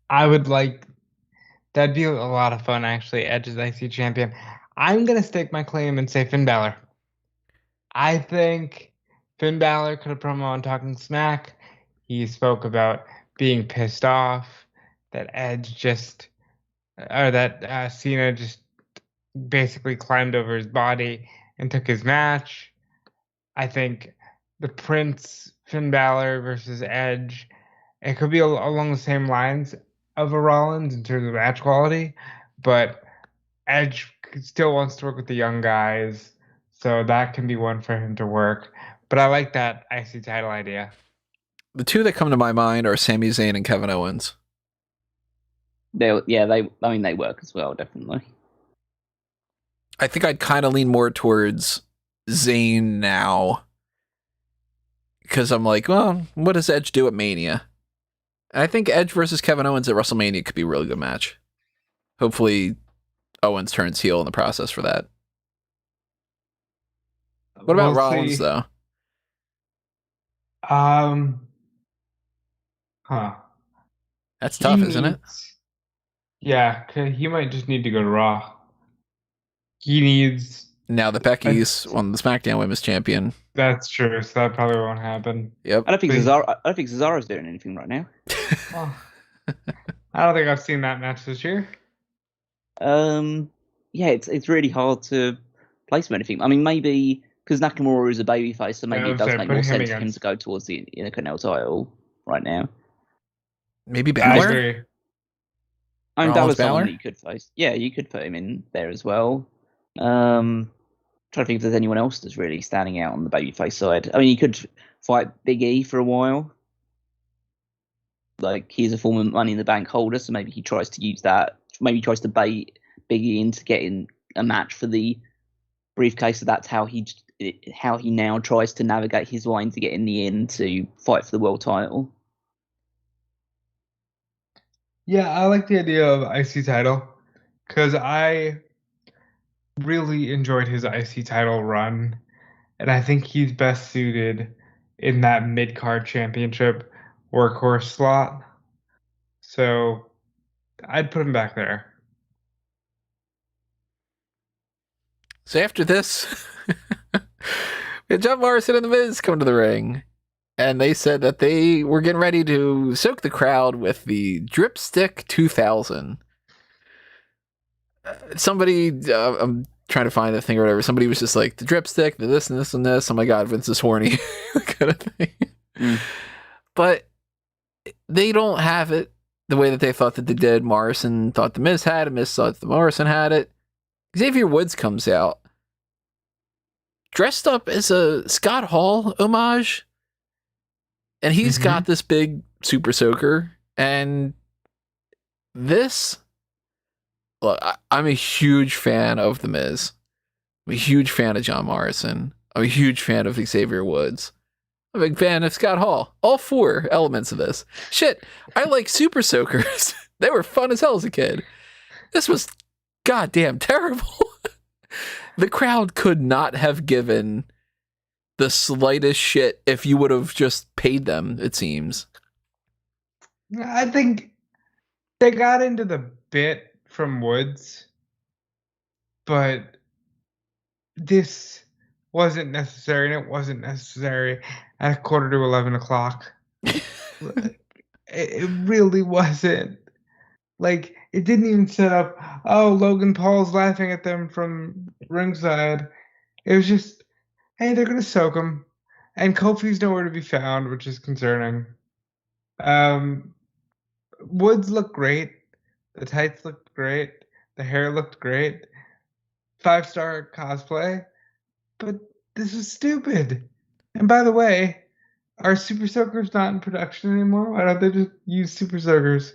I would like. That'd be a lot of fun, actually. Edge as IC champion. I'm gonna stake my claim and say Finn Balor. I think Finn Balor could have promo on Talking Smack. He spoke about being pissed off that Cena just basically climbed over his body and took his match. I think the Prince Finn Balor versus Edge, it could be along the same lines of a Rollins in terms of match quality, but Edge still wants to work with the young guys, so that can be one for him to work. But I like that IC title idea. The two that come to my mind are Sami Zayn and Kevin Owens. They work as well, definitely. I think I'd kind of lean more towards Zayn now. Because I'm like, well, what does Edge do at Mania? And I think Edge versus Kevin Owens at WrestleMania could be a really good match. Hopefully, Owens turns heel in the process for that. What about Rollins, though? That's tough, isn't it? Yeah, he might just need to go to Raw. He needs... Now that Becky's on the SmackDown Women's Champion, That's true. So that probably won't happen. Yep. I don't think Cesaro's doing anything right now. Well, I don't think I've seen that match this year. Yeah, it's really hard to place him anything. I mean, maybe because Nakamura is a babyface, so maybe it does make more sense for him to go towards the Intercontinental title right now. Maybe I Balor? agree. I mean, Rollins, Balor's someone Balor? that you could face. Yeah, you could put him in there as well. Trying to think if there's anyone else that's really standing out on the babyface side. I mean, you could fight Big E for a while. Like, he's a former Money in the Bank holder, so maybe he tries to use that. Maybe he tries to bait Big E into getting a match for the briefcase. So that's how he now tries to navigate his way into getting the in to fight for the world title. Yeah, I like the idea of IC title because I really enjoyed his IC title run, and I think he's best suited in that mid-card championship workhorse slot. So I'd put him back there. So after this, we had John Morrison and The Miz come to the ring. And they said that they were getting ready to soak the crowd with the Dripstick 2000. Somebody, I'm trying to find the thing or whatever. Somebody was just like, the Dripstick, the this and this and this. Oh my God, Vince is horny. kind of thing. But they don't have it the way that they thought that they did. Morrison thought the Miz had it. Miz thought the Morrison had it. Xavier Woods comes out dressed up as a Scott Hall homage. And he's got this big super soaker. And this, look, I'm a huge fan of The Miz. I'm a huge fan of John Morrison. I'm a huge fan of Xavier Woods. I'm a big fan of Scott Hall. All four elements of this. Shit, I like super soakers. They were fun as hell as a kid. This was goddamn terrible. The crowd could not have given the slightest shit if you would have just paid them, it seems. I think they got into the bit from Woods, but this wasn't necessary, and it wasn't necessary at 11:15. It really wasn't. Like, it didn't even set up, oh, Logan Paul's laughing at them from ringside. It was just, hey, they're going to soak him. And Kofi's nowhere to be found, which is concerning. Woods looked great. The tights looked great. The hair looked great. 5-star cosplay. But this was stupid. And by the way, are Super Soakers not in production anymore? Why don't they just use Super Soakers?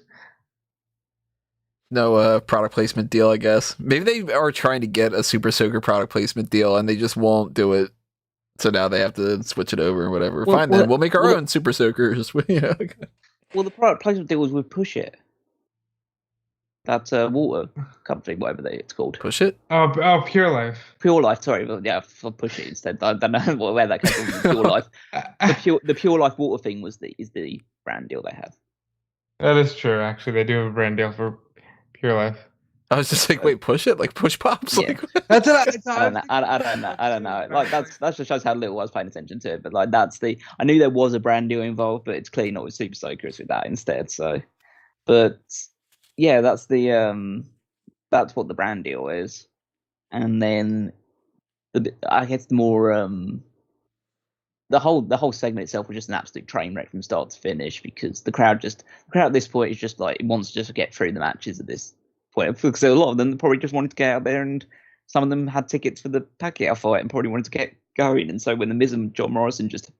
No product placement deal, I guess. Maybe they are trying to get a Super Soaker product placement deal and they just won't do it. So now they have to switch it over or whatever. Fine, then we'll make our own Super Soakers. You know? Well, the product placement deal was with Push It. That's a water company, whatever it's called. Push It? Oh, Pure Life. Pure Life, sorry. But yeah, for Push It instead. I don't know where that came from. Pure Life. The Pure Life water thing is the brand deal they have. That is true, actually. They do have a brand deal for Pure Life. I was just like, wait, Push It? Like Push Pops? Yeah. Like, That's what I don't know. Like that just shows how little I was paying attention to it. But like I knew there was a brand deal involved, but it's clearly not with Super Soakers with that instead. So, but yeah, that's what the brand deal is. And then I guess the more the whole segment itself was just an absolute train wreck from start to finish because the crowd at this point is just like it wants to just get through the matches at this point because a lot of them probably just wanted to get out there, and some of them had tickets for the Pacquiao fight and probably wanted to get going. And so when the Miz and John Morrison just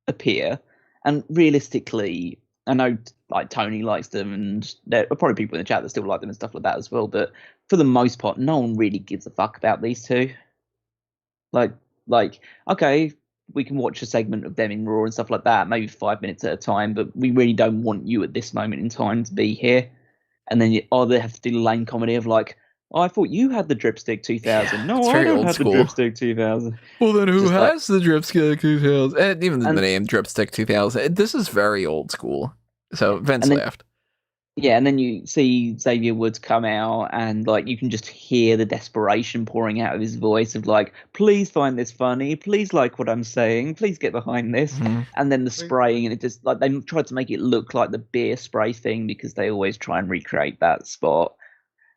appear, and realistically, I know like Tony likes them, and there are probably people in the chat that still like them and stuff like that as well. But for the most part, no one really gives a fuck about these two. Like okay, we can watch a segment of them in Raw and stuff like that, maybe 5 minutes at a time, but we really don't want you at this moment in time to be here. And then they have to do the lame comedy of like, oh, I thought you had the Dripstick 2000. No, I don't have the Dripstick 2000. Well, then who has the Dripstick 2000? And even the name Dripstick 2000. This is very old school. So Vince laughed. Yeah, and then you see Xavier Woods come out, and like you can just hear the desperation pouring out of his voice of like, "Please find this funny. Please like what I'm saying. Please get behind this." Mm-hmm. And then the spraying, and it just like they tried to make it look like the beer spray thing because they always try and recreate that spot.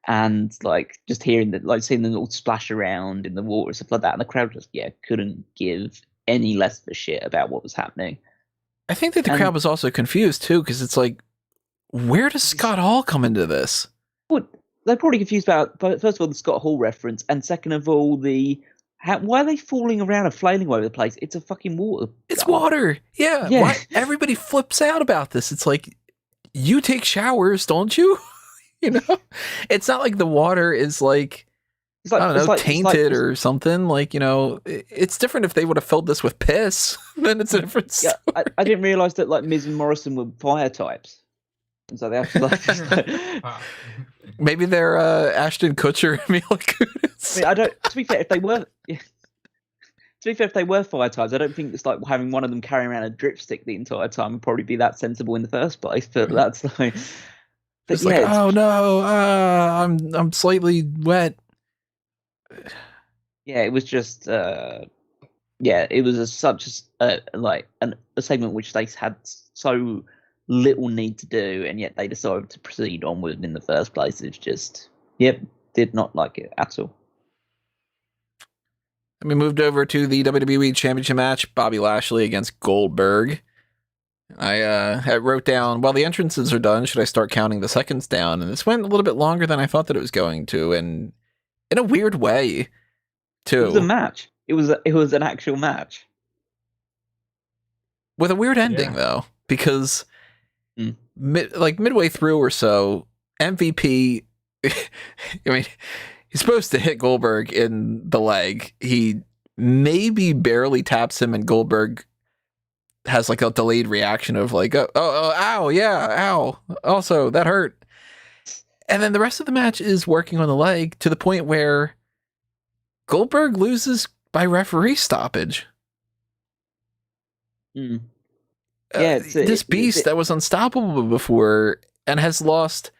And like just hearing that, like seeing them all splash around in the water and stuff like that, and the crowd just couldn't give any less of a shit about what was happening. I think that the crowd was also confused too, because it's like, where does Scott Hall come into this? Well, they're probably confused about, first of all, the Scott Hall reference, and second of all, why are they falling around and flailing all over the place? It's a fucking water. It's water. Yeah. Why? Everybody flips out about this. It's like, you take showers, don't you? You know, it's not like the water is like, I don't know, tainted or something. Like, you know, it's different if they would have filled this with piss. Then it's a different story. Yeah, I didn't realize that like Miz and Morrison were fire types. And so they have to maybe they're Ashton Kutcher and Mila Kunis. I don't. To be fair, if they were fire types, I don't think it's like having one of them carrying around a dripstick the entire time would probably be that sensible in the first place. But that's like, it's like, oh no, I'm slightly wet. Yeah, it was just it was such a segment which they had so little need to do, and yet they decided to proceed on with in the first place. It's just, did not like it at all. And we moved over to the WWE Championship match, Bobby Lashley against Goldberg. I wrote down, while the entrances are done, should I start counting the seconds down? And this went a little bit longer than I thought that it was going to, and in a weird way, too. It was a match. It was an actual match. With a weird ending, though, because midway through or so, MVP, I mean, he's supposed to hit Goldberg in the leg. He maybe barely taps him, and Goldberg has like a delayed reaction of like, oh, ow, yeah, ow. Also, that hurt. And then the rest of the match is working on the leg to the point where Goldberg loses by referee stoppage. This beast that was unstoppable before and has lost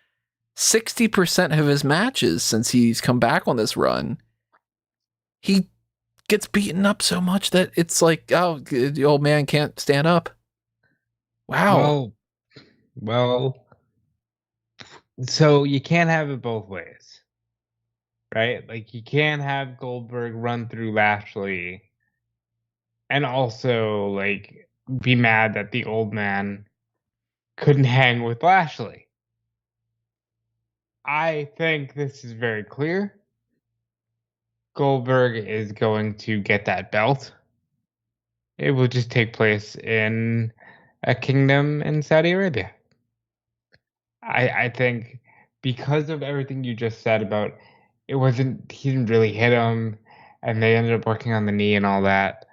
60% of his matches since he's come back on this run. He gets beaten up so much that it's like, oh, the old man can't stand up. Wow. Well, so you can't have it both ways, right? Like, you can't have Goldberg run through Lashley and also like be mad that the old man couldn't hang with Lashley. I think this is very clear. Goldberg is going to get that belt. It will just take place in a kingdom in Saudi Arabia. I think because of everything you just said about he didn't really hit him, and they ended up working on the knee and all that,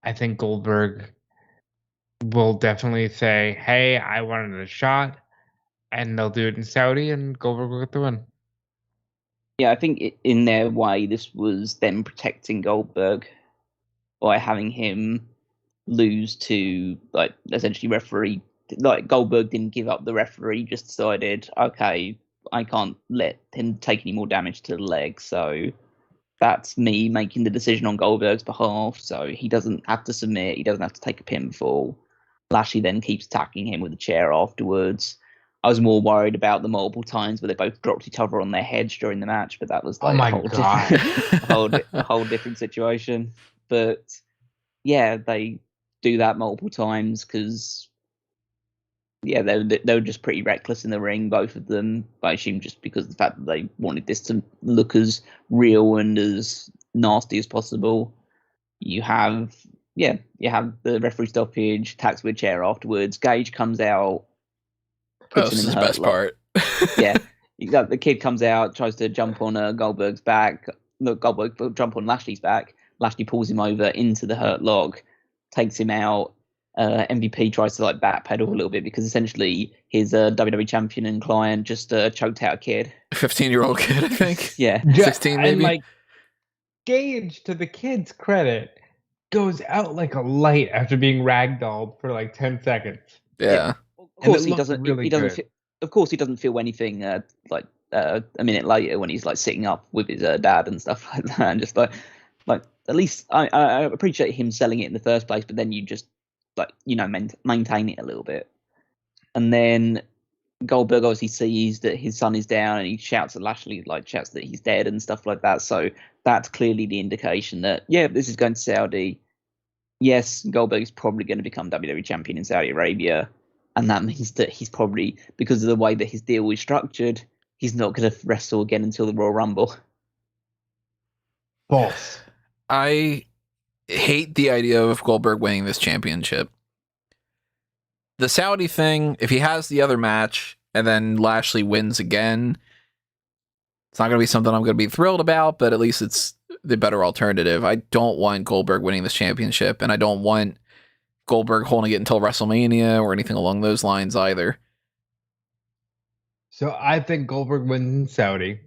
I think Goldberg will definitely say, hey, I wanted a shot, and they'll do it in Saudi, and Goldberg will get the win. Yeah, I think in their way, this was them protecting Goldberg by having him lose to, like, essentially referee. Like, Goldberg didn't give up the referee, just decided, okay, I can't let him take any more damage to the leg, so that's me making the decision on Goldberg's behalf, so he doesn't have to submit, he doesn't have to take a pinfall. Lashley then keeps attacking him with a chair afterwards. I was more worried about the multiple times where they both dropped each other on their heads during the match, but that was like a whole different situation. But yeah, they do that multiple times because they were just pretty reckless in the ring, both of them. I assume just because of the fact that they wanted this to look as real and as nasty as possible. You have the referee stoppage, attacks with a chair afterwards. Gage comes out. This is the best part. Yeah, the kid comes out, tries to jump on Goldberg's back. Look, Goldberg will jump on Lashley's back. Lashley pulls him over into the hurt lock, takes him out. MVP tries to like backpedal a little bit because essentially his WWE champion and client just choked out a kid, 15-year-old kid, I think. Yeah, 16 maybe. And like, Gage, to the kid's credit, goes out like a light after being ragdolled for like 10 seconds. Yeah. Of course, he doesn't. Really he doesn't. of course, he doesn't feel anything like a minute later when he's like sitting up with his dad and stuff like that, and just like at least I appreciate him selling it in the first place, but then you just like maintain it a little bit, and then Goldberg obviously sees that his son is down, and he shouts at Lashley, like shouts that he's dead and stuff like that. So that's clearly the indication that this is going to Saudi. Yes, Goldberg is probably going to become WWE champion in Saudi Arabia, and that means that he's probably, because of the way that his deal is structured, he's not going to wrestle again until the Royal Rumble. False. I hate the idea of Goldberg winning this championship. The Saudi thing, if he has the other match and then Lashley wins again, it's not going to be something I'm going to be thrilled about, but at least it's the better alternative. I don't want Goldberg winning this championship, and I don't want Goldberg holding it until WrestleMania or anything along those lines either. So I think Goldberg wins in Saudi,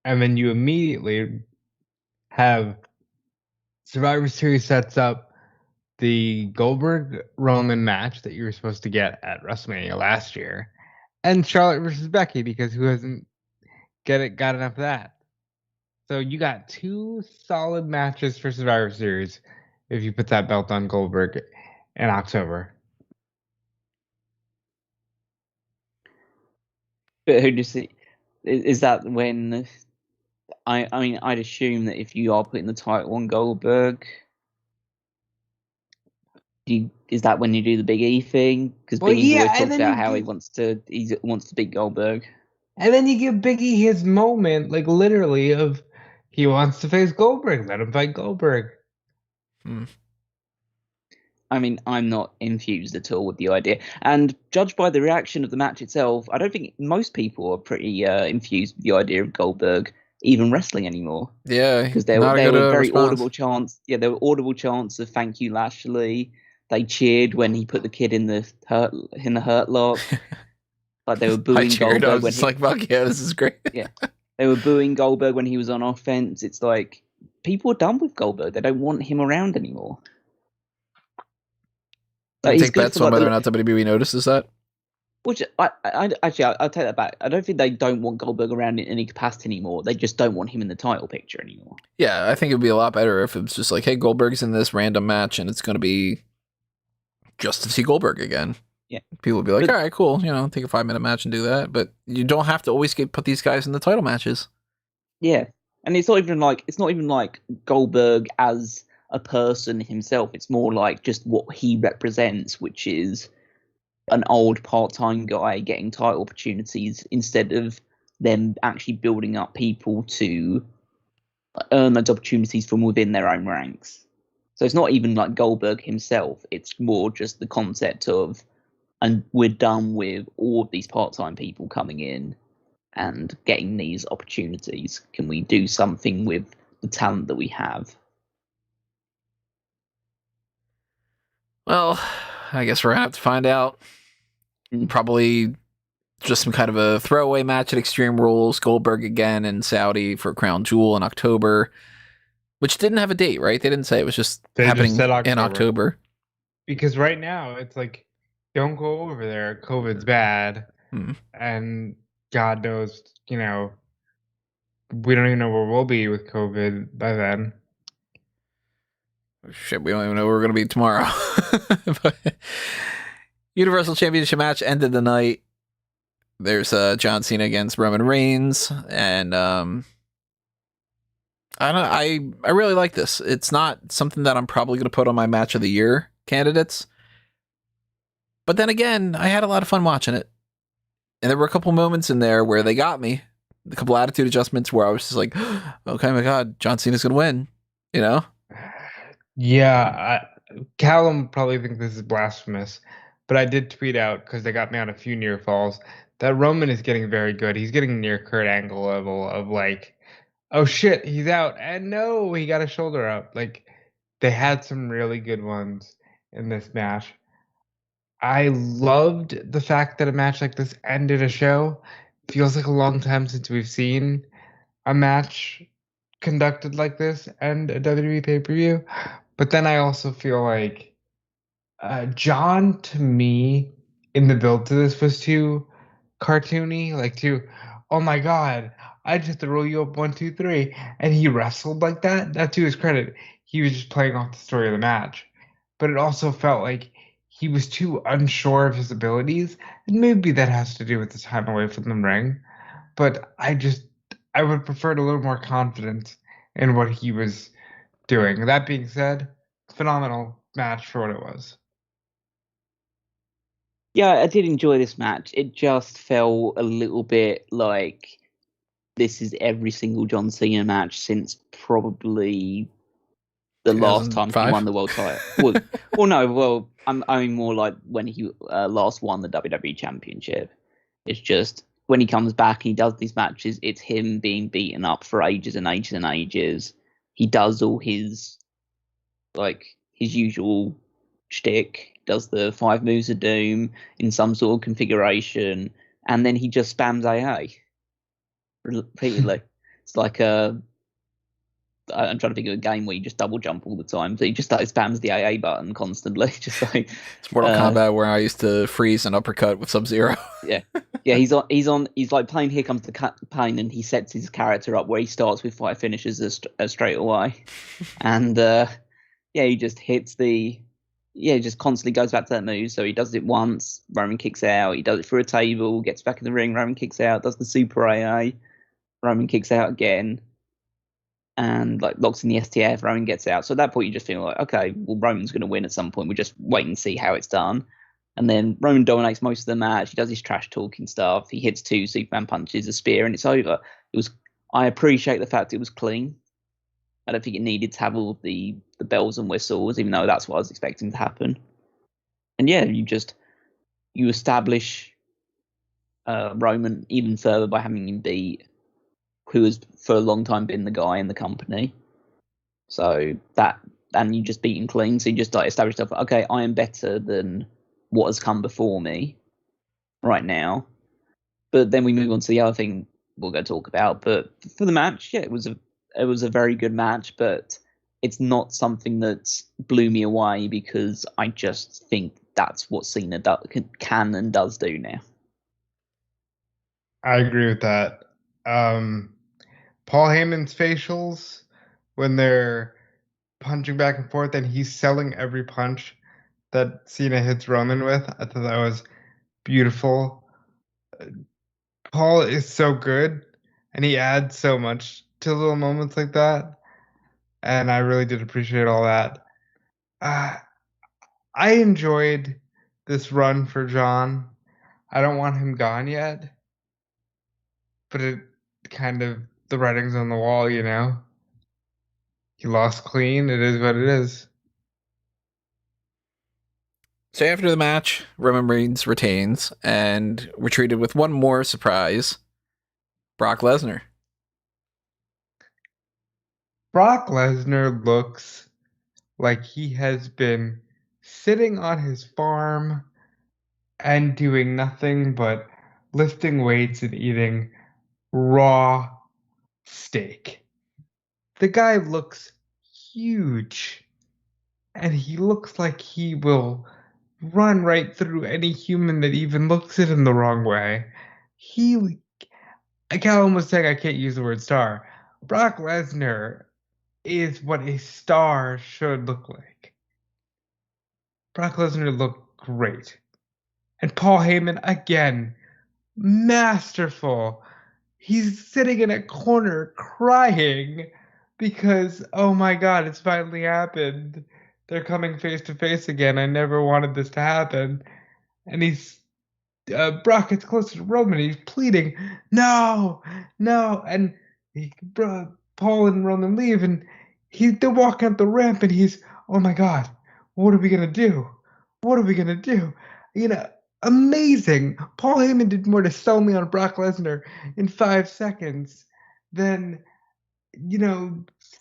and then you immediately have Survivor Series sets up the Goldberg-Roman match that you were supposed to get at WrestleMania last year, and Charlotte versus Becky, because who hasn't got enough of that? So you got 2 solid matches for Survivor Series if you put that belt on Goldberg in October. But who do you see? Is that when? I mean, I'd assume that if you are putting the title on Goldberg, is that when you do the Big E thing? Because Big E always talks about how he wants to beat Goldberg. And then you give Big E his moment, like literally, of he wants to face Goldberg. Let him fight Goldberg. I mean, I'm not infused at all with the idea. And judged by the reaction of the match itself, I don't think most people are pretty infused with the idea of Goldberg even wrestling anymore. Yeah, because there were very audible chants. Yeah, there were audible chants of "Thank you, Lashley." They cheered when he put the kid in the hurt lock. Like they were booing Goldberg. I was like, "Fuck yeah, this is great." Yeah, they were booing Goldberg when he was on offense. It's like people are done with Goldberg. They don't want him around anymore. I take bets on whether or not WWE notices that. Which I'll take that back. I don't think they don't want Goldberg around in any capacity anymore. They just don't want him in the title picture anymore. Yeah, I think it'd be a lot better if it's just like, hey, Goldberg's in this random match, and it's going to be just to see Goldberg again. Yeah, people would be like, all right, cool, take a 5-minute match and do that. But you don't have to always put these guys in the title matches. Yeah, and it's not even like Goldberg as a person himself. It's more like just what he represents, which is an old part-time guy getting title opportunities instead of them actually building up people to earn those opportunities from within their own ranks. So it's not even like Goldberg himself. It's more just the concept of, and we're done with all of these part-time people coming in and getting these opportunities. Can we do something with the talent that we have? Well, I guess we're going to have to find out. Probably just some kind of a throwaway match at Extreme Rules. Goldberg again in Saudi for Crown Jewel in October, which didn't have a date, right? They didn't say. It was just happening in October. Because right now, it's like, don't go over there. COVID's bad. And God knows, we don't even know where we'll be with COVID by then. Shit, we don't even know where we're going to be tomorrow. But Universal Championship match ended the night. There's John Cena against Roman Reigns, and I really like this. It's not something that I'm probably going to put on my match of the year candidates. But then again, I had a lot of fun watching it. And there were a couple moments in there where they got me. A couple attitude adjustments where I was just like, okay, my God, John Cena's going to win, Yeah, Callum probably thinks this is blasphemous, but I did tweet out, because they got me on a few near falls, that Roman is getting very good. He's getting near Kurt Angle level of like, oh shit, he's out, and no, he got a shoulder up. Like, they had some really good ones in this match. I loved the fact that a match like this ended a show. Feels like a long time since we've seen a match conducted like this and a WWE pay-per-view. But then I also feel like John, to me, in the build to this, was too cartoony, like to, oh my god, I just have to roll you up 1, 2, 3, and he wrestled like that. That to his credit, he was just playing off the story of the match, but it also felt like he was too unsure of his abilities, and maybe that has to do with the time away from the ring. But I would prefer a little more confidence in what he was doing. That being said, phenomenal match for what it was. Yeah, I did enjoy this match. It just felt a little bit like this is every single John Cena match since probably the last time he won the world title. I mean more like when he last won the WWE Championship. It's just when he comes back and he does these matches, it's him being beaten up for ages and ages and ages. He does all his usual shtick, does the 5 moves of doom in some sort of configuration, and then he just spams AA repeatedly. It's like I'm trying to think of a game where you just double jump all the time. So he just spams the AA button constantly, just like it's Mortal Kombat where I used to freeze and uppercut with Sub-Zero. Yeah. He's like playing Here Comes the Pain, and he sets his character up where he starts with 5 finishes straight away, and he just hits just constantly goes back to that move. So he does it once, Roman kicks out. He does it through a table, gets back in the ring, Roman kicks out, does the super AA, Roman kicks out again, and like locks in the STF, Roman gets out. So at that point you just feel like, okay, well, Roman's going to win at some point. We'll just wait and see how it's done. And then Roman dominates most of the match. He does his trash talking stuff. He hits 2 Superman punches, a spear, and it's over. I appreciate the fact it was clean. I don't think it needed to have all the bells and whistles, even though that's what I was expecting to happen. And yeah, you establish Roman even further by having him beat who has for a long time been the guy in the company. So and you just beat him clean. So you just like establish stuff. Okay, I am better than what has come before me right now. But then we move on to the other thing we'll go talk about. But for the match, yeah, it was a very good match, but it's not something that blew me away because I just think that's what Cena can and does do now. I agree with that. Paul Heyman's facials when they're punching back and forth and he's selling every punch that Cena hits Roman with, I thought that was beautiful. Paul is so good and he adds so much to little moments like that, and I really did appreciate all that. I enjoyed this run for John. I don't want him gone yet, but it kind of, the writing's on the wall, you know? He lost clean. It is what it is. So after the match, Roman Reigns retains, and we're treated with one more surprise. Brock Lesnar. Brock Lesnar looks like he has been sitting on his farm and doing nothing but lifting weights and eating raw steak. The guy looks huge, and he looks like he will run right through any human that even looks at him the wrong way. I can't almost say I can't use the word star. Brock Lesnar is what a star should look like. Brock Lesnar looked great. And Paul Heyman, again, masterful. He's sitting in a corner crying because, oh my God, it's finally happened. They're coming face to face again. I never wanted this to happen. And Brock gets closer to Roman. He's pleading, no. And Paul and Roman leave, and they're walking up the ramp, and he's, oh my God, what are we going to do? What are we going to do? You know, amazing. Paul Heyman did more to sell me on Brock Lesnar in 5 seconds than,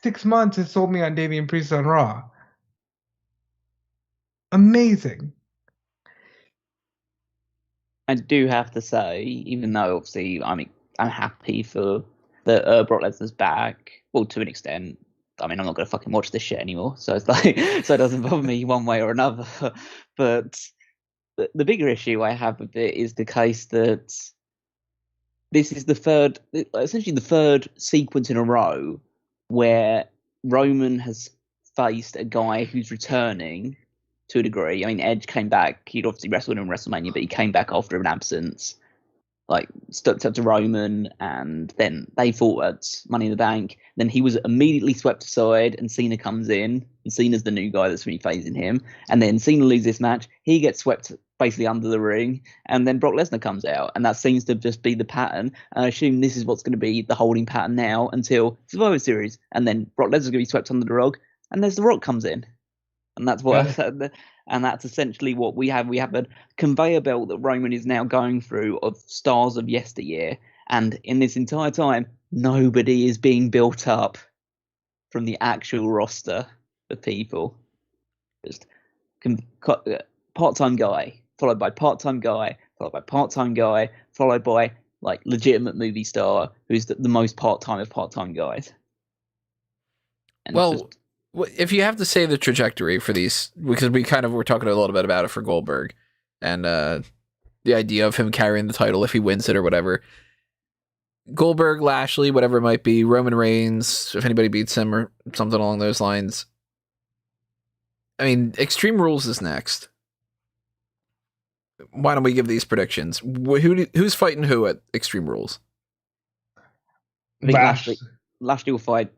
6 months has sold me on Damian Priest on Raw. Amazing. I do have to say, even though obviously I'm happy for the Brock Lesnar's back, well, to an extent. I mean, I'm not going to fucking watch this shit anymore, so it's like, so it doesn't bother me one way or another. But the bigger issue I have with it is the case that this is essentially the third sequence in a row where Roman has faced a guy who's returning to a degree. I mean, Edge came back. He'd obviously wrestled in WrestleMania, but he came back after an absence. Like, stepped up to Roman, and then they fought at Money in the Bank. Then he was immediately swept aside, and Cena comes in, and Cena's the new guy that's really facing him. And then Cena loses this match. He gets swept basically under the ring, and then Brock Lesnar comes out, and that seems to just be the pattern. And I assume this is what's going to be the holding pattern now until Survivor Series, and then Brock Lesnar's going to be swept under the rug, and there's The Rock comes in. And that's what, and that's essentially what we have. We have a conveyor belt that Roman is now going through of stars of yesteryear. And in this entire time, nobody is being built up from the actual roster of people. Just part-time guy, followed by part-time guy, followed by part-time guy, followed by like legitimate movie star who's the most part-time of part-time guys. And if you have to say the trajectory for these, because we kind of were talking a little bit about it for Goldberg and the idea of him carrying the title if he wins it or whatever. Goldberg, Lashley, whatever it might be, Roman Reigns, if anybody beats him or something along those lines. I mean, Extreme Rules is next. Why don't we give these predictions? Who's fighting who at Extreme Rules? I think Lashley will fight.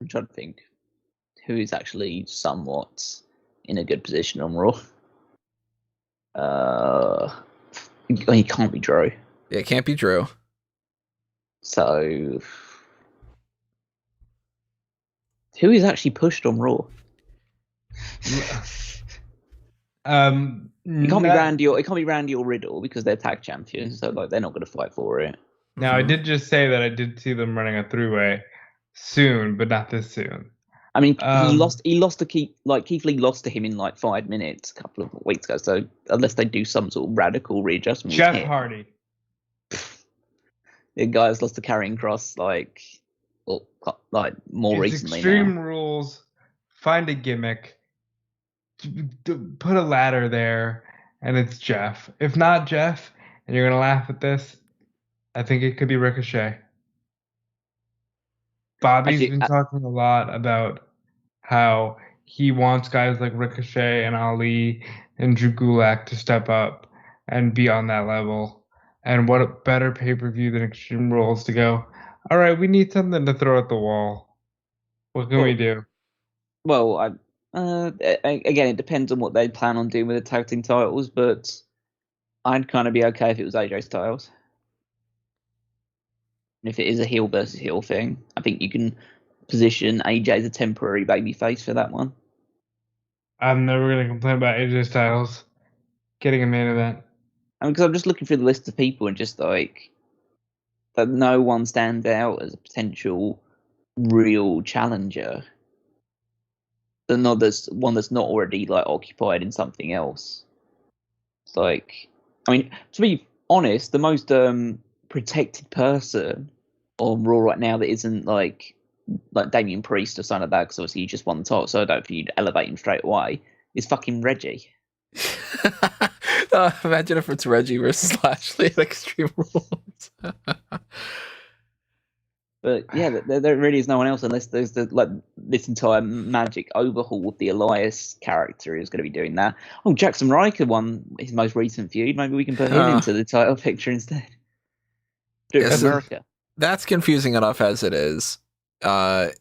I'm trying to think who is actually somewhat in a good position on Raw. He can't be Drew. Yeah, it can't be Drew. So, who is actually pushed on Raw? It can't be Randy or Riddle because they're tag champions, so like they're not going to fight for it. Now, I did just say that I did see them running a three-way soon, but not this soon. I mean, he lost to Keith Lee lost to him in like 5 minutes a couple of weeks ago. So unless they do some sort of radical readjustment, Jeff Hardy, the guy has lost to Karrion Kross more recently. Extreme now. Rules, find a gimmick, put a ladder there, and it's Jeff. If not Jeff, and you're gonna laugh at this, I think it could be Ricochet. Bobby's been talking a lot about how he wants guys like Ricochet and Ali and Drew Gulak to step up and be on that level. And what a better pay-per-view than Extreme Rules to go, all right, we need something to throw at the wall. What can we do? Well, again, it depends on what they plan on doing with the tag team titles, but I'd kind of be okay if it was AJ Styles. And if it is a heel versus heel thing, I think you can position AJ as a temporary babyface for that one. I'm never going to complain about AJ Styles getting a main event. I mean, because I'm just looking through the list of people and just like that no one stands out as a potential real challenger. There's one that's not already like occupied in something else. It's like, I mean, to be honest, the most protected person on Raw right now that isn't like Damian Priest or something like that, because obviously he just won the title, so I don't think you'd elevate him straight away, is fucking Reggie. Imagine if it's Reggie versus Lashley at Extreme Rules. But yeah, there really is no one else unless there's this entire magic overhaul of the Elias character is going to be doing that. Oh, Jackson Riker won his most recent feud. Maybe we can put him into the title picture instead. Yes, America. That's confusing enough as it is. But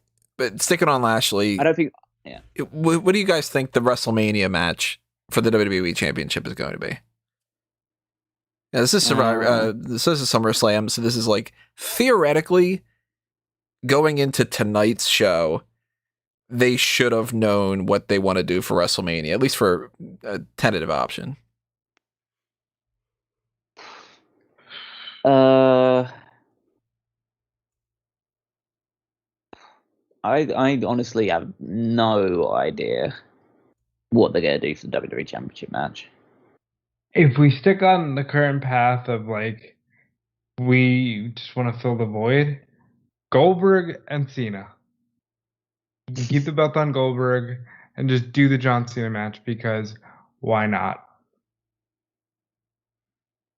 sticking on Lashley, I don't think. Yeah. What do you guys think the WrestleMania match for the WWE Championship is going to be? Yeah, this is Survivor. This is a SummerSlam, so this is like theoretically going into tonight's show. They should have known what they want to do for WrestleMania, at least for a tentative option. I honestly have no idea what they're going to do for the WWE Championship match. If we stick on the current path of like, we just want to fill the void, Goldberg and Cena. You can keep the belt on Goldberg and just do the John Cena match because why not?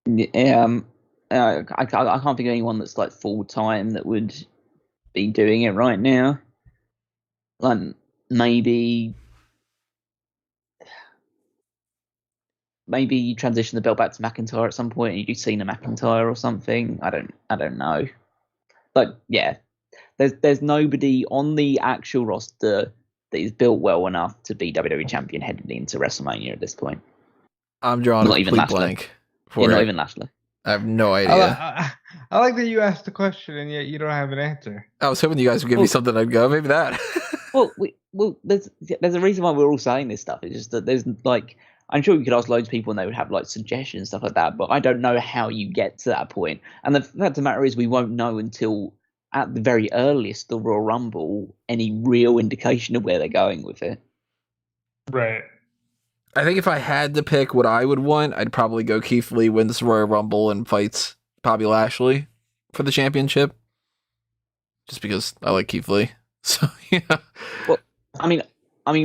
Yeah, I can't think of anyone that's like full time that would be doing it right now. Like maybe you transition the belt back to McIntyre at some point and you do Cena McIntyre or something. I don't know. But yeah, there's nobody on the actual roster that is built well enough to be WWE champion heading into WrestleMania at this point. I'm drawing a complete blank. Not even Lashley. I have no idea. I like that you asked the question and yet you don't have an answer. I was hoping you guys would give me something I'd go, maybe that. There's a reason why we're all saying this stuff. It's just that there's like, I'm sure we could ask loads of people and they would have like suggestions and stuff like that, but I don't know how you get to that point. And the fact of the matter is we won't know until at the very earliest the Royal Rumble any real indication of where they're going with it. Right. I think if I had to pick what I would want, I'd probably go Keith Lee wins the Royal Rumble and fights Bobby Lashley for the championship. Just because I like Keith Lee. So, yeah. Well, I mean,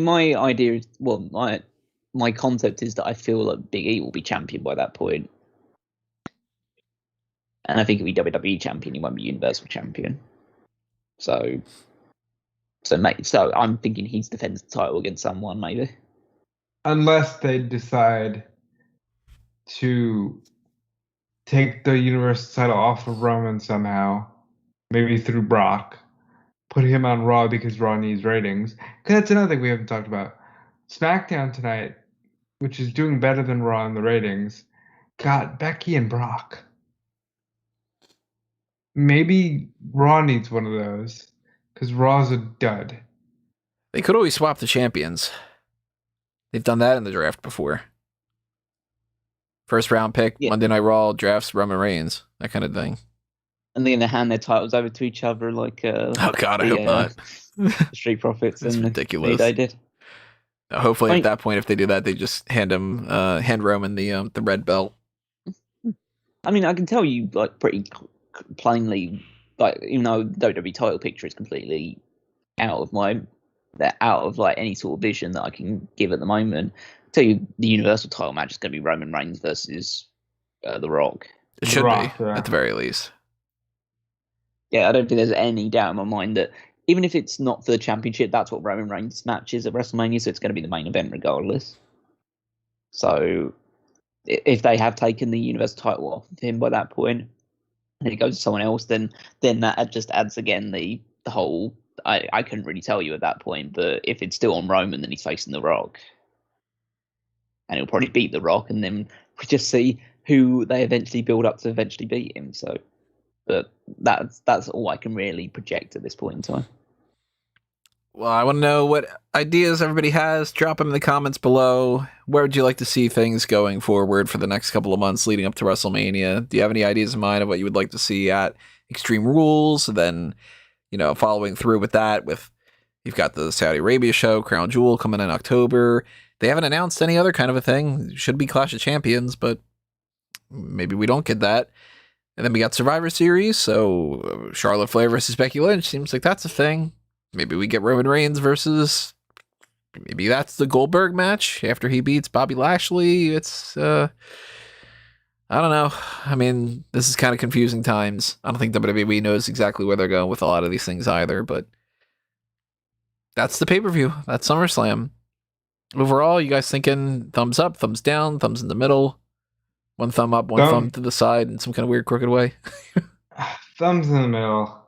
my idea is, my concept is that I feel like Big E will be champion by that point. And I think he'll be WWE champion, he won't be Universal champion. So I'm thinking he defends the title against someone, maybe. Unless they decide to take the Universal title off of Roman somehow, maybe through Brock, put him on Raw because Raw needs ratings. Because that's another thing we haven't talked about. SmackDown tonight, which is doing better than Raw in the ratings, got Becky and Brock. Maybe Raw needs one of those because Raw's a dud. They could always swap the champions. They've done that in the draft before. First round pick, yeah. Monday Night Raw drafts Roman Reigns, that kind of thing. And then they hand their titles over to each other like oh God, I hope not. Street Profits. That's and ridiculous. They did. Hopefully, at that point, if they do that, they just hand Roman the red belt. I mean, I can tell you like pretty plainly, like even though the WWE title picture is completely out of like any sort of vision that I can give at the moment. I'll tell you, the Universal title match is going to be Roman Reigns versus The Rock. It should be, at the very least. Yeah, I don't think there's any doubt in my mind that even if it's not for the championship, that's what Roman Reigns' match is at WrestleMania, so it's going to be the main event regardless. So if they have taken the Universal title off of him by that point, and it goes to someone else, then that just adds again the whole. I couldn't really tell you at that point, but if it's still on Roman, then he's facing The Rock, and he'll probably beat The Rock, and then we just see who they eventually build up to eventually beat him. So, but that's all I can really project at this point in time. Well, I want to know what ideas everybody has. Drop them in the comments below. Where would you like to see things going forward for the next couple of months leading up to WrestleMania? Do you have any ideas in mind of what you would like to see at Extreme Rules? And then, following through with that, you've got the Saudi Arabia show, Crown Jewel, coming in October. They haven't announced any other kind of a thing. It should be Clash of Champions, but maybe we don't get that. And then we got Survivor Series, so Charlotte Flair versus Becky Lynch seems like that's a thing. Maybe we get Roman Reigns versus, maybe that's the Goldberg match after he beats Bobby Lashley. It's, I don't know. I mean, this is kind of confusing times. I don't think WWE knows exactly where they're going with a lot of these things either, but that's the pay-per-view. That's SummerSlam. Overall, you guys thinking thumbs up, thumbs down, thumbs in the middle, one thumb up, one thumb to the side in some kind of weird crooked way? Thumbs in the middle.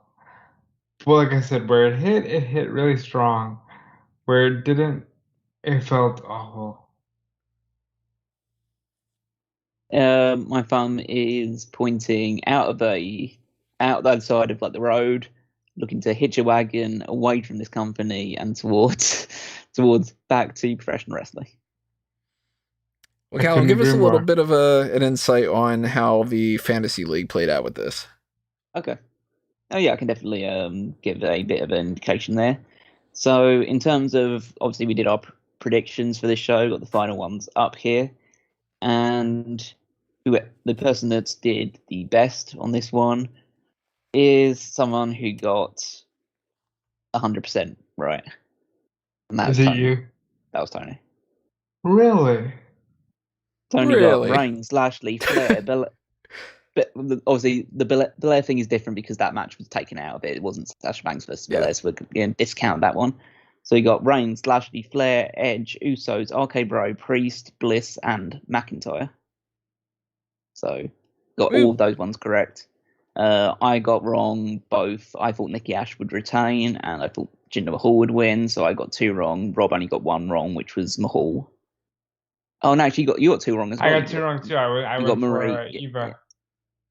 Well, like I said, where it hit really strong. Where it didn't, it felt awful. My thumb is pointing out the other side of like the road, looking to hitch a wagon away from this company and towards back to professional wrestling. Well, Callum, give us a little bit of an insight on how the fantasy league played out with this. Okay. Oh yeah, I can definitely give a bit of an indication there. So in terms of, obviously we did our predictions for this show, got the final ones up here, and the person that did the best on this one is someone who got 100% right. And that is it Tony. You? That was Tony. Really? Tony got Reigns, Lashley, Flair, But obviously, the Belair thing is different because that match was taken out of it. It wasn't Sasha Banks versus Belair, so we're going to discount that one. So you got Reigns, Lashley, Flair, Edge, Usos, RK Bro, Priest, Bliss, and McIntyre. So got all of those ones correct. I got wrong both. I thought Nikki A.S.H would retain, and I thought Jinder Mahal would win. So I got 2 wrong. Rob only got 1 wrong, which was Mahal. Oh no, actually, you got 2 wrong as well. I got 2 wrong too. I got Marie. Eva.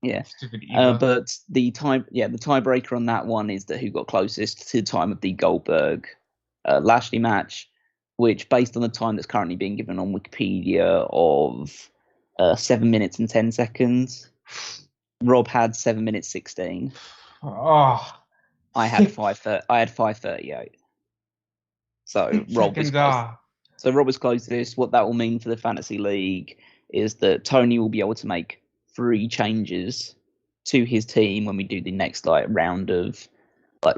Yeah. Stupid Eva. But the tiebreaker on that one is that who got closest to the time of the Goldberg Lashley match, which based on the time that's currently being given on Wikipedia of 7 minutes and 10 seconds, Rob had 7 minutes 16. Oh, I had 5:38. So Rob was close. So Rob was closest. What that will mean for the fantasy league is that Tony will be able to make 3 changes to his team when we do the next round of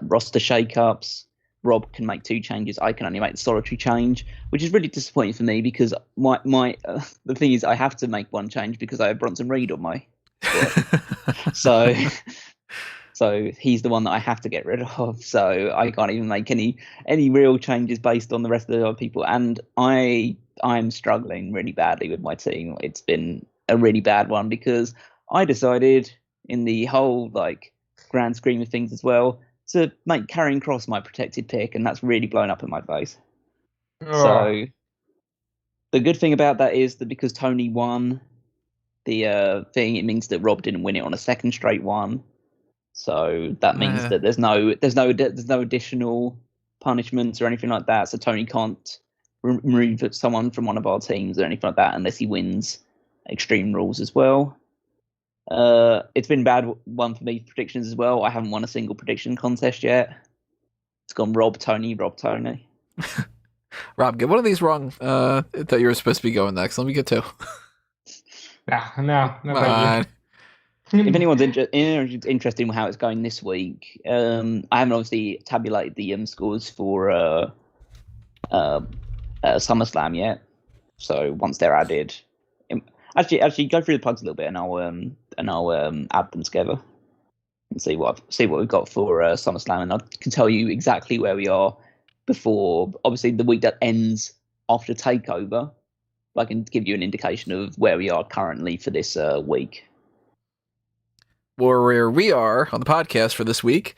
roster shakeups. Rob can make 2 changes. I can only make the solitary change, which is really disappointing for me because the thing is I have to make 1 change because I have Bronson Reed on my squad. So he's the one that I have to get rid of. So I can't even make any real changes based on the rest of the other people. And I'm struggling really badly with my team. It's been a really bad one because I decided in the whole grand scheme of things as well to make Karrion Kross my protected pick, and that's really blown up in my face. Oh. So the good thing about that is that because Tony won the thing, it means that Rob didn't win it on a second straight one. So that means that there's no additional punishments or anything like that. So Tony can't remove someone from one of our teams or anything like that unless he wins Extreme Rules as well. It's been a bad one for me for predictions as well. I haven't won a single prediction contest yet. It's gone Rob, Tony. Rob, get one of these wrong that you were supposed to be going next. Let me get 2. No. Thank you. If anyone's interested in how it's going this week, I haven't obviously tabulated the scores for SummerSlam yet. So once they're added, actually go through the plugs a little bit, and I'll add them together and see what we've got for SummerSlam, and I can tell you exactly where we are before, obviously the week that ends after Takeover. I can give you an indication of where we are currently for this week. Where we are on the podcast for this week.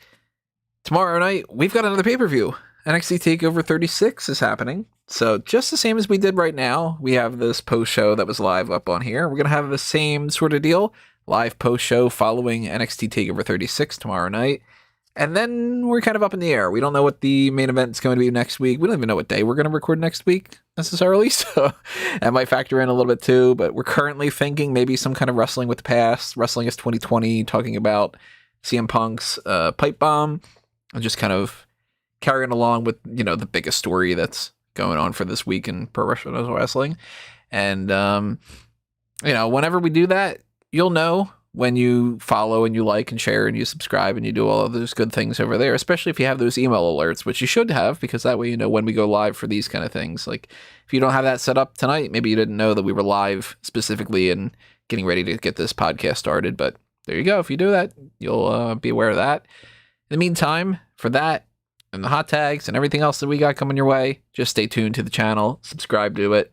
Tomorrow night, we've got another pay-per-view. NXT TakeOver 36 is happening. So just the same as we did right now, we have this post-show that was live up on here. We're going to have the same sort of deal. Live post-show following NXT TakeOver 36 tomorrow night. And then we're kind of up in the air. We don't know what the main event is going to be next week. We don't even know what day we're going to record next week necessarily. So that might factor in a little bit too. But we're currently thinking maybe some kind of Wrestling with the Past. Wrestling is 2020, talking about CM Punk's pipe bomb. And just kind of carrying along with, the biggest story that's going on for this week in pro wrestling. And, whenever we do that, you'll know when you follow and you like and share and you subscribe and you do all of those good things over there, especially if you have those email alerts, which you should have, because that way you know when we go live for these kind of things. Like if you don't have that set up tonight, maybe you didn't know that we were live specifically and getting ready to get this podcast started. But there you go. If you do that, you'll be aware of that. In the meantime, for that and the hot tags and everything else that we got coming your way, just stay tuned to the channel, subscribe to it,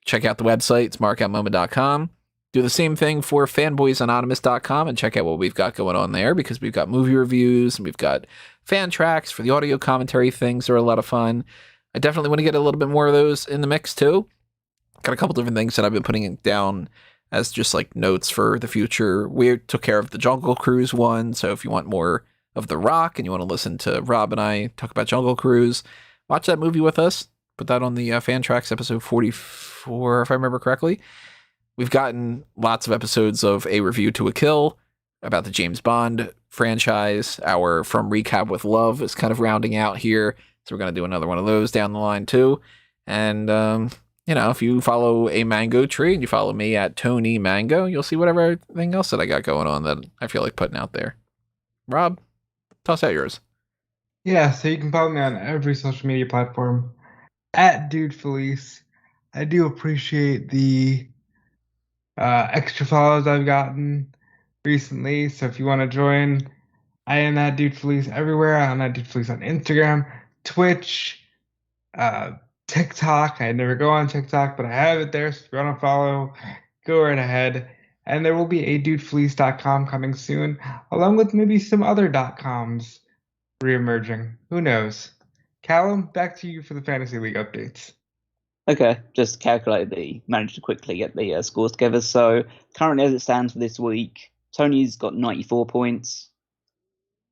check out the website, smarkoutmoment.com. Do the same thing for fanboysanonymous.com and check out what we've got going on there, because we've got movie reviews and we've got fan tracks for the audio commentary things. They're a lot of fun. I definitely want to get a little bit more of those in the mix too. Got a couple different things that I've been putting down as just like notes for the future. We took care of the Jungle Cruise one, so if you want more of The Rock and you want to listen to Rob and I talk about Jungle Cruise, watch that movie with us. Put that on the fan tracks episode 44, if I remember correctly. We've gotten lots of episodes of A Review to a Kill about the James Bond franchise. Our From Recap with Love is kind of rounding out here. So we're going to do another one of those down the line too. And, if you follow A Mango Tree and you follow me at Tony Mango, you'll see whatever everything else that I got going on that I feel like putting out there. Rob, toss out yours. Yeah, so you can follow me on every social media platform at Dude Felice. I do appreciate the extra follows I've gotten. recently. So if you want to join, I am at Dude Felice everywhere. I'm at Dude Felice on Instagram, Twitch, TikTok. I never go on TikTok, but I have it there. So if you want to follow, go right ahead. And there will be a dudefleece.com coming soon, along with maybe some other .coms reemerging. Who knows? Callum, back to you for the Fantasy League updates. Okay, just managed to quickly get the scores together. So currently, as it stands for this week, Tony's got 94 points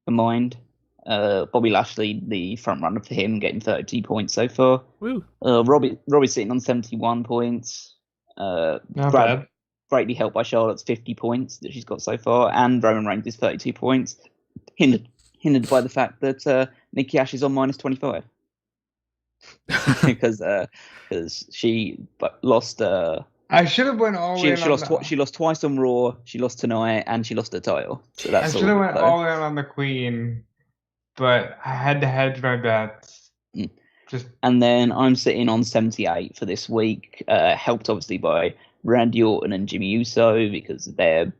combined. Bobby Lashley, the front runner for him, getting 32 points so far. Woo. Robbie's sitting on 71 points. Not bad. Greatly helped by Charlotte's 50 points that she's got so far, and Roman Reigns is 32 points, hindered by the fact that Nikki A.S.H is on minus 25 because she lost. I should have went all in. She lost twice on Raw. She lost tonight, and she lost her title. So that's I should have went all in on the Queen, but I had to hedge my bets. And then I'm sitting on 78 for this week, helped obviously by Randy Orton and Jimmy Uso because of their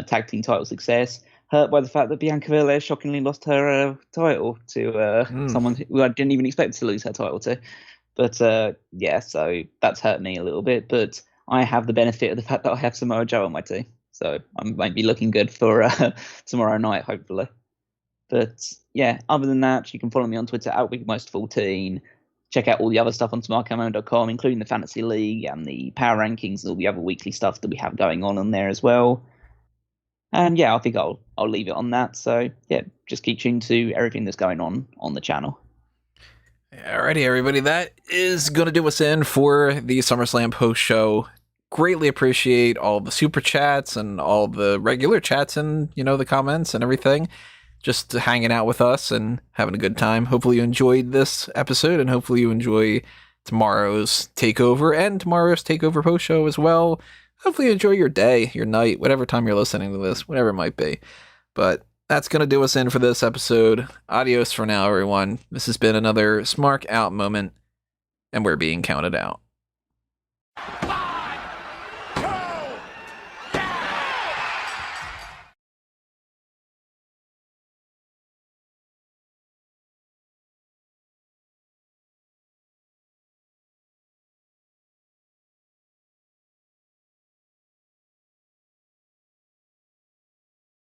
tag team title success. Hurt by the fact that Bianca Belair shockingly lost her title to someone who I didn't even expect to lose her title to. But so that's hurt me a little bit. But I have the benefit of the fact that I have Samoa Joe on my team. So I might be looking good for tomorrow night, hopefully. But yeah, other than that, you can follow me on Twitter at WeekMost14. Check out all the other stuff on smartcamo.com, including the Fantasy League and the Power Rankings and all the other weekly stuff that we have going on there as well. And yeah, I think I'll leave it on that. So yeah, just keep tuned to everything that's going on the channel. Alrighty, everybody, that is going to do us in for the SummerSlam post show. Greatly appreciate all the super chats and all the regular chats and, the comments and everything. Just hanging out with us and having a good time. Hopefully you enjoyed this episode, and hopefully you enjoy tomorrow's takeover and tomorrow's takeover post show as well. Hopefully you enjoy your day, your night, whatever time you're listening to this, whatever it might be. But that's going to do us in for this episode. Adios for now, everyone. This has been another Smark Out moment, and we're being counted out.